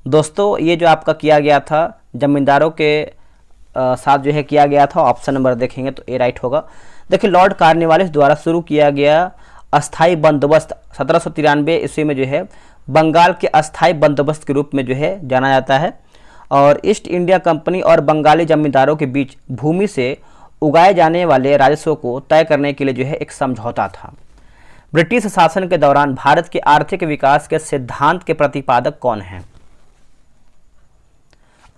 दोस्तों ये जो आपका किया गया था जमींदारों के साथ जो है किया गया था। ऑप्शन नंबर देखेंगे तो ए राइट होगा। देखिए लॉर्ड कॉर्नवालिस द्वारा शुरू किया गया अस्थाई बंदोबस्त 1793 ईस्वी में जो है बंगाल के अस्थाई बंदोबस्त के रूप में जो है जाना जाता है। और ईस्ट इंडिया कंपनी और बंगाली जमींदारों के बीच भूमि से उगाए जाने वाले राजस्व को तय करने के लिए जो है एक समझौता था। ब्रिटिश शासन के दौरान भारत के आर्थिक विकास के सिद्धांत के प्रतिपादक कौन हैं?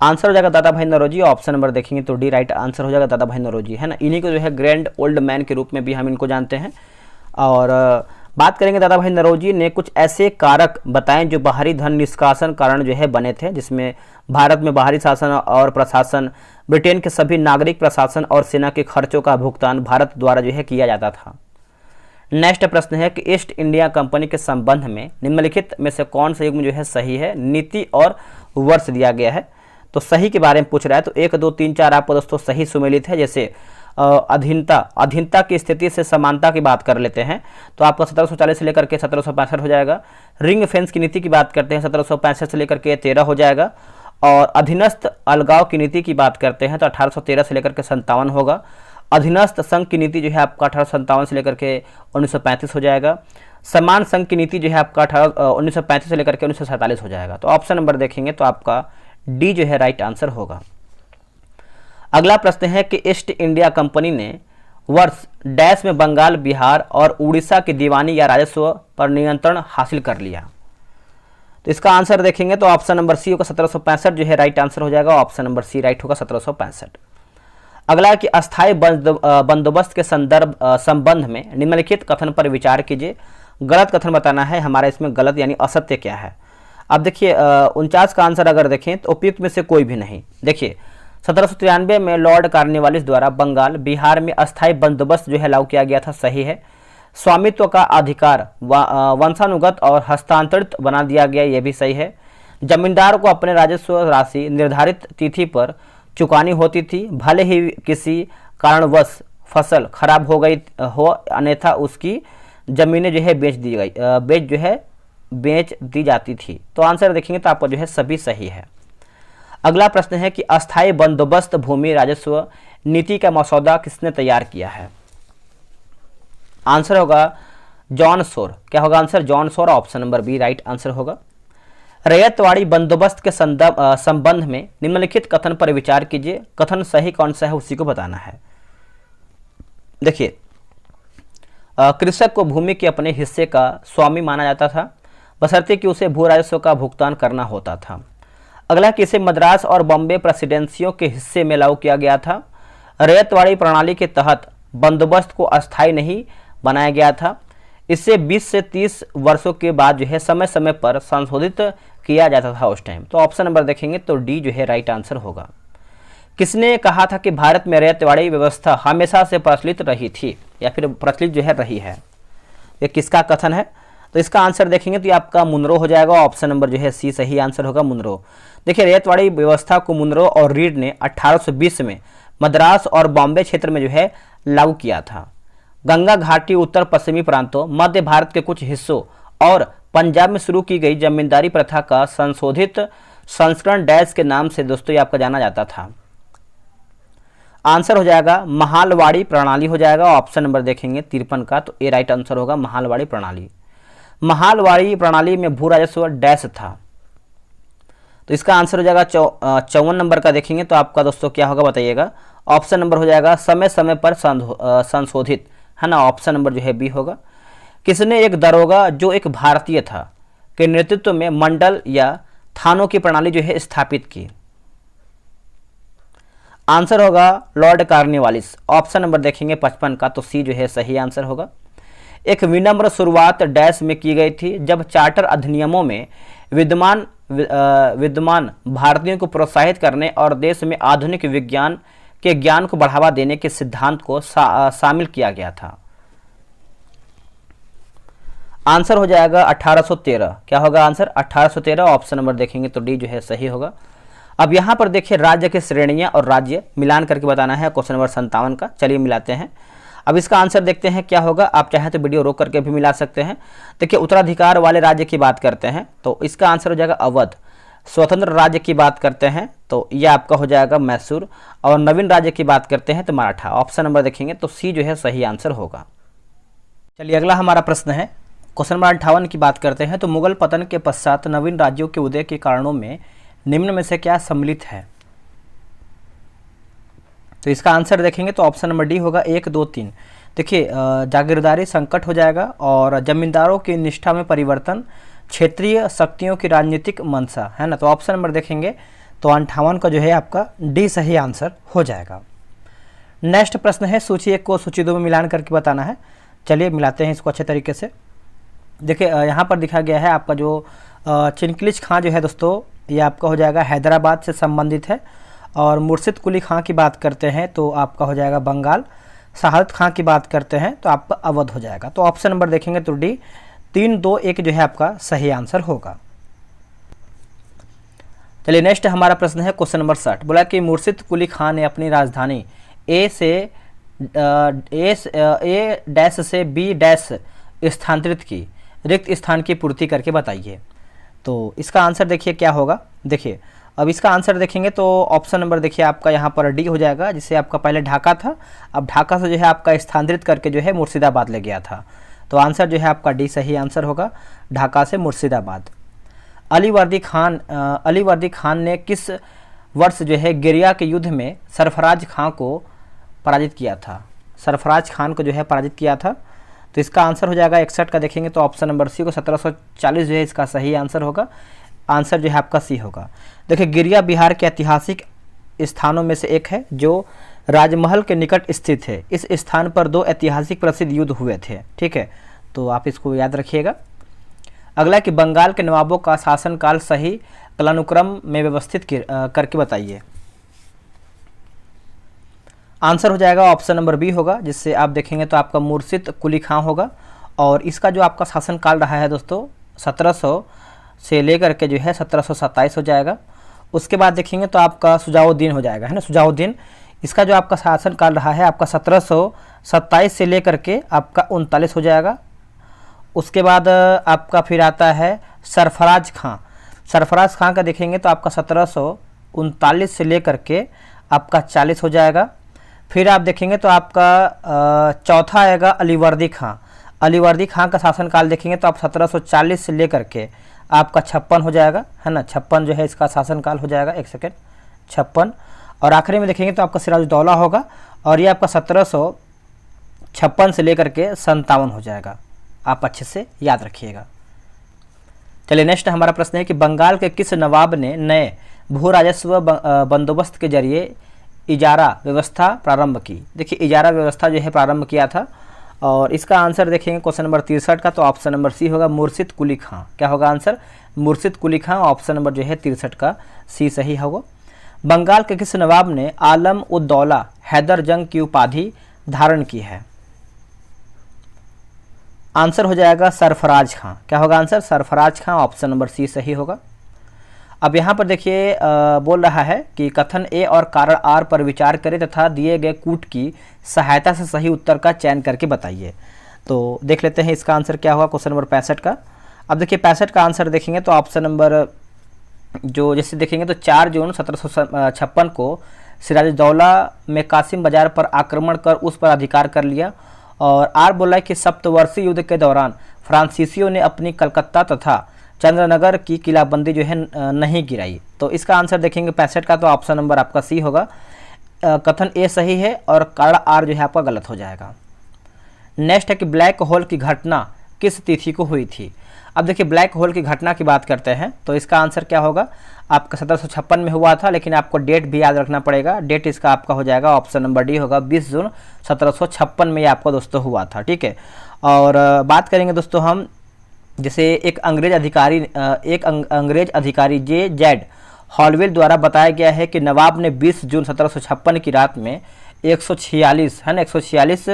आंसर हो जाएगा दादा भाई नौरोजी। ऑप्शन नंबर देखेंगे तो डी राइट आंसर हो जाएगा, दादा भाई नौरोजी, है ना। इन्हीं को जो है ग्रैंड ओल्ड मैन के रूप में भी हम इनको जानते हैं। और बात करेंगे दादा भाई नौरोजी ने कुछ ऐसे कारक बताएं जो बाहरी धन निष्कासन कारण जो है बने थे, जिसमें भारत में बाहरी शासन और प्रशासन, ब्रिटेन के सभी नागरिक प्रशासन और सेना के खर्चों का भुगतान भारत द्वारा जो है किया जाता था। नेक्स्ट प्रश्न है कि ईस्ट इंडिया कंपनी के संबंध में निम्नलिखित में से कौन सा युग्म जो है सही है। नीति और वर्ष दिया गया है, तो सही के बारे में पूछ रहा है। तो 1, 2, 3, 4 आपको दोस्तों सही सुमेलित है। जैसे अधीनता की स्थिति से समानता की बात कर लेते हैं तो आपका 1740 से लेकर के 1765 हो जाएगा। रिंग फेंस की नीति की बात करते हैं 1765 से लेकर के 13 हो जाएगा। और अधीनस्थ अलगाव की नीति की बात करते हैं तो 1813 से लेकर के 57 होगा। अधीनस्थ संघ की नीति जो है आपका 1857 से लेकर के 1935 हो जाएगा। समान संघ की नीति जो है आपका 1935 से लेकर के 1947 हो जाएगा। तो ऑप्शन नंबर देखेंगे तो आपका डी जो है राइट आंसर होगा। अगला प्रश्न है कि ईस्ट इंडिया कंपनी ने वर्ष डैश में बंगाल, बिहार और उड़ीसा की दीवानी या राजस्व पर नियंत्रण हासिल कर लिया। तो इसका आंसर देखेंगे तो ऑप्शन नंबर सी होगा 1765 जो है राइट आंसर हो जाएगा। ऑप्शन नंबर सी राइट होगा 1765। अगला कि अस्थायी बंदोबस्त के संबंध में निम्नलिखित कथन पर विचार कीजिए। गलत कथन बताना है हमारा इसमें, गलत यानी असत्य क्या है। अब देखिए 49 का आंसर अगर देखें तो उपयुक्त में से कोई भी नहीं। देखिए 1793 में लॉर्ड कॉर्नवालिस द्वारा बंगाल, बिहार में अस्थायी बंदोबस्त जो है लागू किया गया था, सही है। स्वामित्व का अधिकार वंशानुगत और हस्तांतरित बना दिया गया, यह भी सही है। जमींदार को अपने राजस्व राशि निर्धारित तिथि पर चुकानी होती थी, भले ही किसी कारणवश फसल खराब हो गई हो, अन्यथा उसकी जमीनें जो है बेच दी जाती थी। तो आंसर देखेंगे तो आपका जो है सभी सही है। अगला प्रश्न है कि अस्थायी बंदोबस्त भूमि राजस्व नीति का मसौदा किसने तैयार किया है। आंसर होगा जॉन शोर। क्या होगा answer? John Shore. Option number B right answer होगा। रैयतवाड़ी बंदोबस्त के संबंध में निम्नलिखित कथन पर विचार कीजिए। कथन सही कौन सा है उसी को बताना है। देखिए कृषक को भूमि के अपने हिस्से का स्वामी माना जाता था, बशर्ते कि उसे भू राजस्व का भुगतान करना होता था। अगला कि इसे मद्रास और बॉम्बे प्रेसिडेंसियों के हिस्से में लागू किया गया था। रैयतवाड़ी प्रणाली के तहत बंदोबस्त को अस्थायी नहीं बनाया गया था। इससे 20 से 30 वर्षों के बाद जो है समय समय पर संशोधित किया जाता था उस टाइम। तो ऑप्शन नंबर देखेंगे तो डी जो है राइट आंसर होगा। किसने कहा था कि भारत में रैयतवाड़ी व्यवस्था हमेशा से प्रचलित रही थी या फिर प्रचलित जो है रही है? ये किसका कथन है? तो इसका आंसर देखेंगे तो ये आपका मुनरो हो जाएगा। ऑप्शन नंबर जो है सी सही आंसर होगा, मुनरो। देखिए रैयतवाड़ी व्यवस्था को मुनरो और रीड ने 1820 में मद्रास और बॉम्बे क्षेत्र में जो है लागू किया था। गंगा घाटी, उत्तर पश्चिमी प्रांतों, मध्य भारत के कुछ हिस्सों और पंजाब में शुरू की गई जमींदारी प्रथा का संशोधित संस्करण डैश के नाम से दोस्तों ये आपका जाना जाता था। आंसर हो जाएगा महालवाड़ी प्रणाली हो जाएगा। ऑप्शन नंबर देखेंगे 53 का, तो ए राइट आंसर होगा महालवाड़ी प्रणाली। महालवाड़ी प्रणाली में भू राजस्व डैश था, तो इसका आंसर हो जाएगा 54 नंबर का देखेंगे तो आपका दोस्तों क्या होगा बताइएगा। ऑप्शन नंबर हो जाएगा समय समय पर संशोधित, है ना। ऑप्शन नंबर जो है बी होगा। किसने एक दरोगा जो एक भारतीय था के नेतृत्व में मंडल या थानों की प्रणाली जो है स्थापित की? आंसर होगा लॉर्ड कॉर्नवालिस। ऑप्शन नंबर देखेंगे 55 का, तो सी जो है सही आंसर होगा। एक विनम्र शुरुआत डैश में की गई थी जब चार्टर अधिनियमों में विद्यमान भारतीयों को प्रोत्साहित करने और देश में आधुनिक विज्ञान के ज्ञान को बढ़ावा देने के सिद्धांत को शामिल किया गया था। आंसर हो जाएगा 1813। क्या होगा आंसर? 1813। ऑप्शन नंबर देखेंगे तो डी जो है सही होगा। अब यहाँ पर देखिए राज्य की श्रेणियां और राज्य मिलान करके बताना है क्वेश्चन नंबर 57 का। चलिए मिलाते हैं। अब इसका आंसर देखते हैं क्या होगा। आप चाहें तो वीडियो रोक करके भी मिला सकते हैं। देखिए उत्तराधिकार वाले राज्य की बात करते हैं तो इसका आंसर हो जाएगा अवध। स्वतंत्र राज्य की बात करते हैं तो यह आपका हो जाएगा मैसूर। और नवीन राज्य की बात करते हैं तो मराठा। ऑप्शन नंबर देखेंगे तो सी जो है सही आंसर होगा। चलिए अगला हमारा प्रश्न है क्वेश्चन नंबर 58 की बात करते हैं तो मुगल पतन के पश्चात नवीन राज्यों के उदय के कारणों में निम्न में से क्या सम्मिलित है? तो इसका आंसर देखेंगे तो ऑप्शन नंबर डी होगा 1, 2, 3। देखिए जागीरदारी संकट हो जाएगा और जमींदारों की निष्ठा में परिवर्तन, क्षेत्रीय शक्तियों की राजनीतिक मंशा, है ना। तो ऑप्शन नंबर देखेंगे तो 58 का जो है आपका डी सही आंसर हो जाएगा। नेक्स्ट प्रश्न है सूची 1 को सूची 2 में मिलान करके बताना है। चलिए मिलाते हैं इसको अच्छे तरीके से। देखिए यहाँ पर दिखा गया है आपका जो चिनकलिज खां जो है दोस्तों ये आपका हो जाएगा हैदराबाद से संबंधित है। और मुर्शिद कुली खां की बात करते हैं तो आपका हो जाएगा बंगाल। शहादत खां की बात करते हैं तो आपका अवध हो जाएगा। तो ऑप्शन नंबर देखेंगे तो डी 3, 2, 1 जो है आपका सही आंसर होगा। चलिए नेक्स्ट हमारा प्रश्न है क्वेश्चन नंबर 60। बोला कि मुर्शिद कुली खान ने अपनी राजधानी ए डैश से बी डैश स्थानांतरित की, रिक्त स्थान की पूर्ति करके बताइए। तो इसका आंसर देखिए क्या होगा। देखिए अब इसका आंसर देखेंगे तो ऑप्शन नंबर देखिए आपका यहाँ पर डी हो जाएगा, जिससे आपका पहले ढाका था, अब ढाका से जो है आपका स्थानांतरित करके जो है मुर्शिदाबाद ले गया था। तो आंसर जो है आपका डी सही आंसर होगा, ढाका से मुर्शिदाबाद। अली वर्दी खान ने किस वर्ष जो है गिरिया के युद्ध में सरफराज खां को पराजित किया था? सरफराज खान को जो है पराजित किया था। तो इसका आंसर हो जाएगा 61 का देखेंगे तो ऑप्शन नंबर सी को 1740 जो है इसका सही आंसर होगा। आंसर जो है आपका सी होगा। देखिए गिरिया बिहार के ऐतिहासिक स्थानों में से एक है जो राजमहल के निकट स्थित है। इस स्थान पर 2 ऐतिहासिक प्रसिद्ध युद्ध हुए थे। ठीक है, तो आप इसको याद रखिएगा। अगला कि बंगाल के नवाबों का शासनकाल सही कालानुक्रम में व्यवस्थित करके बताइए। आंसर हो जाएगा ऑप्शन नंबर बी होगा, जिससे आप देखेंगे तो आपका मुर्शिद कुली खां होगा। और इसका जो आपका शासनकाल रहा है दोस्तों 1700 से लेकर के जो है 1727 हो जाएगा। उसके बाद देखेंगे तो आपका सुजाउद्दीन हो जाएगा, है ना, सुजाउद्दीन। इसका जो आपका शासनकाल रहा है आपका 1727 से लेकर के आपका 39 हो जाएगा। उसके बाद आपका फिर आता है सरफराज खां। सरफराज खां का देखेंगे तो आपका 1739 से लेकर के आपका 40 हो जाएगा। फिर आप देखेंगे तो आपका चौथा आएगा अलीवर्दी खां। अलीवर्दी खां का शासनकाल देखेंगे तो आप 1740 से लेकर के आपका 56 हो जाएगा, है ना, 56 जो है इसका शासनकाल हो जाएगा। एक सेकेंड, 56। और आखिरी में देखेंगे तो आपका सिराजुद्दौला होगा और ये आपका 1756 से लेकर के 57 हो जाएगा। आप अच्छे से याद रखिएगा। चलिए नेक्स्ट हमारा प्रश्न है कि बंगाल के किस नवाब ने नए भू राजस्व बंदोबस्त के जरिए इजारा व्यवस्था प्रारंभ की? देखिए इजारा व्यवस्था जो है प्रारंभ किया था और इसका आंसर देखेंगे क्वेश्चन नंबर 63 का तो ऑप्शन नंबर सी होगा, मुर्शिद कुली खां। क्या होगा आंसर? मुर्शिद कुली खां। ऑप्शन नंबर जो है 63 का सी सही होगा। बंगाल के किस नवाब ने आलम उद दौला हैदर जंग की उपाधि धारण की है? आंसर हो जाएगा सरफराज खां। क्या होगा आंसर? सरफराज खां। ऑप्शन नंबर सी सही होगा। अब यहाँ पर देखिए बोल रहा है कि कथन ए और कारण आर पर विचार करें तथा दिए गए कूट की सहायता से सही उत्तर का चयन करके बताइए। तो देख लेते हैं इसका आंसर क्या होगा क्वेश्चन नंबर 65 का। अब देखिए 65 का आंसर देखेंगे तो ऑप्शन नंबर जो जैसे देखेंगे तो 4 जून 1756 को सिराजुद्दौला में कासिम बाजार पर आक्रमण कर उस पर अधिकार कर लिया। और आर बोला है कि सप्तवर्षीय युद्ध के दौरान फ्रांसीसियों ने अपनी कलकत्ता तथा चंद्रनगर की किलाबंदी जो है नहीं गिराई। तो इसका आंसर देखेंगे 65 का तो ऑप्शन नंबर आपका सी होगा। कथन ए सही है और कारण आर जो है आपका गलत हो जाएगा। नेक्स्ट है कि ब्लैक होल की घटना किस तिथि को हुई थी? अब देखिए ब्लैक होल की घटना की बात करते हैं तो इसका आंसर क्या होगा? आपका 1756 में हुआ था, लेकिन आपको डेट भी याद रखना पड़ेगा। डेट इसका आपका हो जाएगा ऑप्शन नंबर डी होगा, 20 जून 1756 में ये आपको दोस्तों हुआ था। ठीक है, और बात करेंगे दोस्तों हम जैसे एक अंग्रेज अधिकारी जे.जेड हॉलवेल द्वारा बताया गया है कि नवाब ने 20 जून 1756 की रात में 146 है ना 146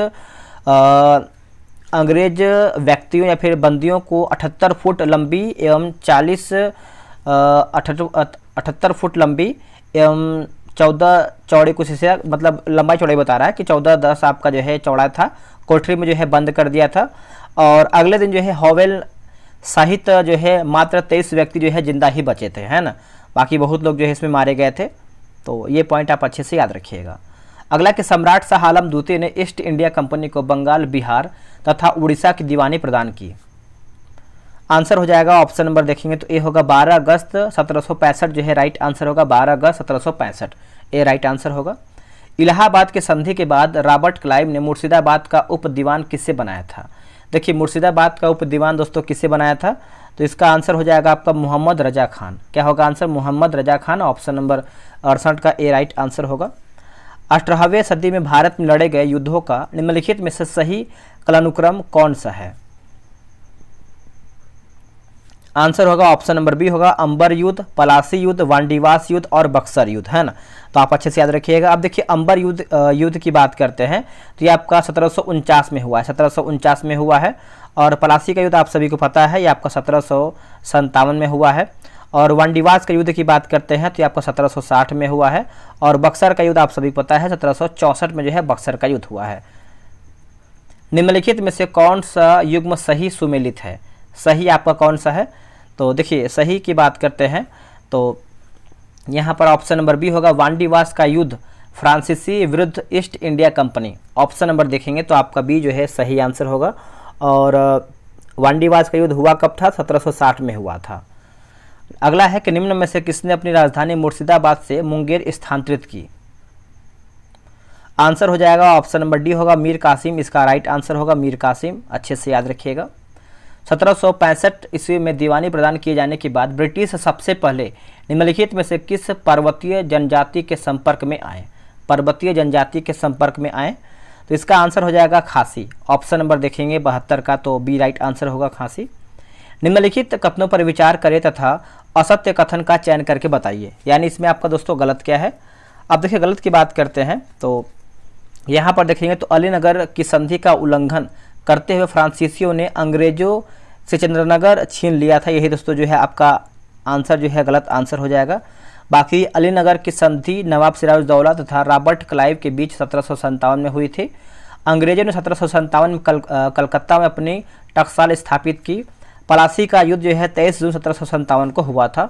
अंग्रेज व्यक्तियों या फिर बंदियों को 78 फुट लंबी एवं 78 फुट लंबी एवं 14 चौड़ी कुछ इसे मतलब लंबाई चौड़ाई बता रहा है कि 14-10 आपका जो है चौड़ा था, कोठरी में जो है बंद कर दिया था। और अगले दिन जो है हॉवेल सहित जो है मात्र 23 व्यक्ति जो है जिंदा ही बचे थे, है ना, बाकी बहुत लोग जो है इसमें मारे गए थे। तो ये पॉइंट आप अच्छे से याद रखिएगा। अगला कि सम्राट शाह आलम द्वितीय ने ईस्ट इंडिया कंपनी को बंगाल, बिहार तथा उड़ीसा की दीवानी प्रदान की। आंसर हो जाएगा ऑप्शन नंबर देखेंगे तो ए होगा 12 अगस्त 1765 जो है राइट आंसर होगा। 12 अगस्त 1765 ए राइट आंसर होगा। इलाहाबाद के संधि के बाद रॉबर्ट क्लाइव ने मुर्शिदाबाद का उप दीवान किससे बनाया था? देखिए मुर्शिदाबाद का उप दीवान दोस्तों किससे बनाया था? तो इसका आंसर हो जाएगा आपका मोहम्मद रजा खान। क्या होगा answer? Mohammad Raza Khan. Option number 68 का ए राइट आंसर होगा। 18वीं सदी में भारत में लड़े गए युद्धों का निम्नलिखित में से सही कालानुक्रम कौन सा है? आंसर होगा ऑप्शन नंबर बी होगा अंबर युद्ध, पलासी युद्ध, वांडीवास युद्ध और बक्सर युद्ध, है ना। तो आप अच्छे से याद रखिएगा। अब देखिए अंबर युद्ध की बात करते हैं तो ये आपका 1749 में हुआ है, 1749 में हुआ है। और पलासी का युद्ध आप सभी को पता है, ये आपका 1757 में हुआ है। और वांडीवास का युद्ध की बात करते हैं तो ये आपका 1760 में हुआ है। और बक्सर का युद्ध आप सभी को पता है 1764 में जो है बक्सर का युद्ध हुआ है। निम्नलिखित में से कौन सा युग्म सही सुमेलित है? सही आपका कौन सा है? तो देखिए सही की बात करते हैं तो यहाँ पर ऑप्शन नंबर बी होगा वांडीवास का युद्ध फ्रांसीसी विरुद्ध east India company. Option number देखेंगे तो आपका बी जो है सही आंसर होगा। और वांडीवास का युद्ध हुआ कब था? 1760 में हुआ था। अगला है कि निम्न में से किसने अपनी राजधानी मुर्शिदाबाद से मुंगेर स्थानांतरित की? आंसर हो जाएगा ऑप्शन नंबर डी होगा मीर कासिम, इसका राइट आंसर होगा मीर कासिम, अच्छे से याद रखिएगा। 1765 ईस्वी में दीवानी प्रदान किए जाने के बाद ब्रिटिश सबसे पहले निम्नलिखित में से किस पर्वतीय जनजाति के संपर्क में आए? पर्वतीय जनजाति के संपर्क में आए तो इसका आंसर हो जाएगा खासी। ऑप्शन नंबर देखेंगे 72 का, तो बी राइट आंसर होगा खासी। निम्नलिखित कथनों पर विचार करें तथा असत्य कथन का चयन करके बताइए। यानी इसमें आपका दोस्तों गलत क्या है? अब देखिए गलत की बात करते हैं तो यहाँ पर देखेंगे तो अलीनगर की संधि का उल्लंघन करते हुए फ्रांसीसियों ने अंग्रेजों से चंद्रनगर छीन लिया था। यही दोस्तों जो है आपका आंसर जो है गलत आंसर हो जाएगा। बाकी अलीनगर की संधि नवाब सिराजुद्दौला तथा रॉबर्ट क्लाइव के बीच 1757 में हुई थी। अंग्रेजों ने 1757 में कलकत्ता में अपनी टकसाल स्थापित की। पलासी का युद्ध जो है 23 जून 1757 को हुआ था।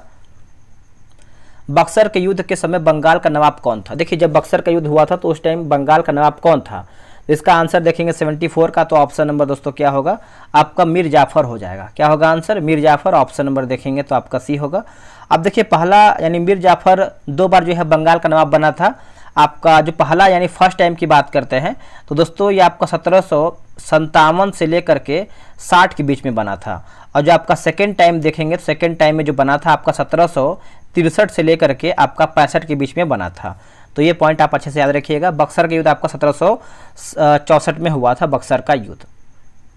बक्सर के युद्ध के समय बंगाल का नवाब कौन था? देखिए जब बक्सर का युद्ध हुआ था तो उस टाइम बंगाल का नवाब कौन था? इसका आंसर देखेंगे 74 का, तो ऑप्शन नंबर दोस्तों क्या होगा? आपका मीर जाफर हो जाएगा। क्या होगा answer? Mir Jafar. Option number देखेंगे तो आपका सी होगा। अब देखिए पहला यानी मीर जाफर 2 बार जो है बंगाल का नवाब बना था। आपका जो पहला यानी फर्स्ट टाइम की बात करते हैं तो दोस्तों ये आपका 1757 से लेकर के 60 के बीच में बना था। और जो आपका सेकेंड टाइम देखेंगे तो सेकेंड टाइम में जो बना था आपका 1763 से लेकर के आपका 65 के बीच में बना था। तो ये पॉइंट आप अच्छे से याद रखिएगा। बक्सर का युद्ध आपका 1764 में हुआ था, बक्सर का युद्ध।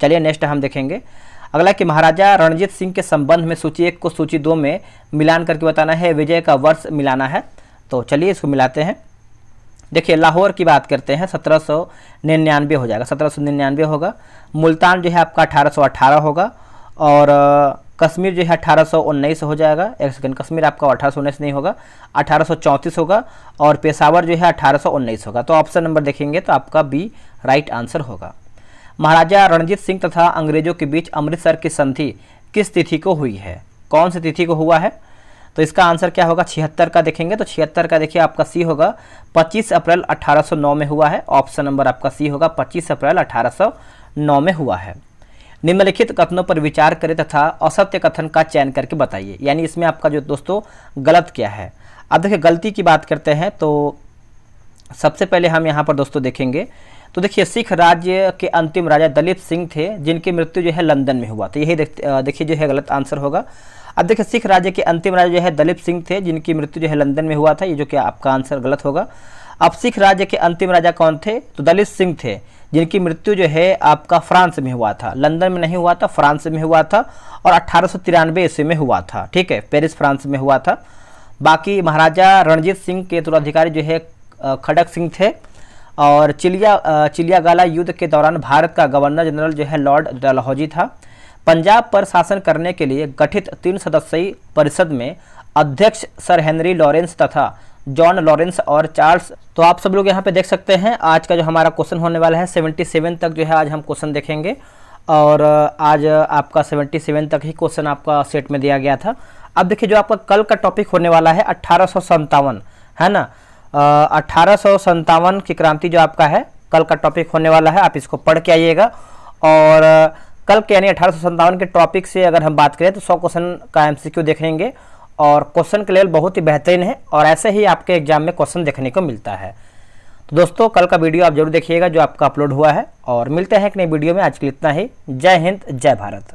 चलिए नेक्स्ट हम देखेंगे। अगला कि महाराजा रणजीत सिंह के संबंध में सूची 1 को सूची 2 में मिलान करके बताना है, विजय का वर्ष मिलाना है। तो चलिए इसको मिलाते हैं। देखिए लाहौर की बात करते हैं 1799 हो जाएगा, 1799 होगा। मुल्तान जो है आपका 1818 होगा। और कश्मीर जो है 1819 हो जाएगा। एक सेकंड, कश्मीर आपका 1819 नहीं होगा, 1834 होगा। और पेशावर जो है 1819 होगा। तो ऑप्शन नंबर देखेंगे तो आपका बी राइट आंसर होगा। महाराजा रणजीत सिंह तथा अंग्रेजों के बीच अमृतसर की संधि किस तिथि को हुई है? कौन सी तिथि को हुआ है? तो इसका आंसर क्या होगा? 76 का देखेंगे तो 76 का देखिए आपका सी होगा। 25 अप्रैल 1809 में हुआ है। ऑप्शन नंबर आपका सी होगा, 25 अप्रैल 1809 में हुआ है। निम्नलिखित कथनों पर विचार करें तथा असत्य कथन का चयन करके बताइए। यानी इसमें आपका जो दोस्तों गलत क्या है? अब देखिए गलती की बात करते हैं तो सबसे पहले हम यहाँ पर दोस्तों देखेंगे तो देखिए सिख राज्य के अंतिम राजा दलीप सिंह थे जिनकी मृत्यु जो है लंदन में हुआ। तो यही देखिए जो है गलत आंसर होगा। अब देखिए सिख राज्य के अंतिम राजा जो है दलीप सिंह थे जिनकी मृत्यु जो है लंदन में हुआ था। ये जो कि आपका आंसर गलत होगा। अब सिख राज्य के अंतिम राजा कौन थे? तो दलीप सिंह थे जिनकी मृत्यु जो है आपका फ्रांस में हुआ था, लंदन में नहीं हुआ था, फ्रांस में हुआ था। और 1893 ईस्वी में हुआ था। ठीक है, पेरिस फ्रांस में हुआ था। बाकी महाराजा रणजीत सिंह के उत्तराधिकारी जो है खड़क सिंह थे। और चिलियागाला युद्ध के दौरान भारत का गवर्नर जनरल जो है लॉर्ड डलहौजी था। पंजाब पर शासन करने के लिए गठित 3 सदस्यीय परिषद में अध्यक्ष सर हेनरी लॉरेंस तथा जॉन लॉरेंस और चार्ल्स। तो आप सब लोग यहाँ पे देख सकते हैं आज का जो हमारा क्वेश्चन होने वाला है 77 तक जो है आज हम क्वेश्चन देखेंगे। और आज आपका 77 तक ही क्वेश्चन आपका सेट में दिया गया था। अब देखिए जो आपका कल का टॉपिक होने वाला है 1857, है ना। 1857 की क्रांति जो आपका है कल का टॉपिक होने वाला है, आप इसको पढ़ के आइएगा। और कल के यानी 1857 के टॉपिक से अगर हम बात करें तो 100 क्वेश्चन का एमसीक्यू देखेंगे। और क्वेश्चन के लेवल बहुत ही बेहतरीन है और ऐसे ही आपके एग्जाम में क्वेश्चन देखने को मिलता है। तो दोस्तों कल का वीडियो आप जरूर देखिएगा जो आपका अपलोड हुआ है। और मिलते हैं एक नई वीडियो में। आज के लिए इतना ही। जय हिंद, जय भारत।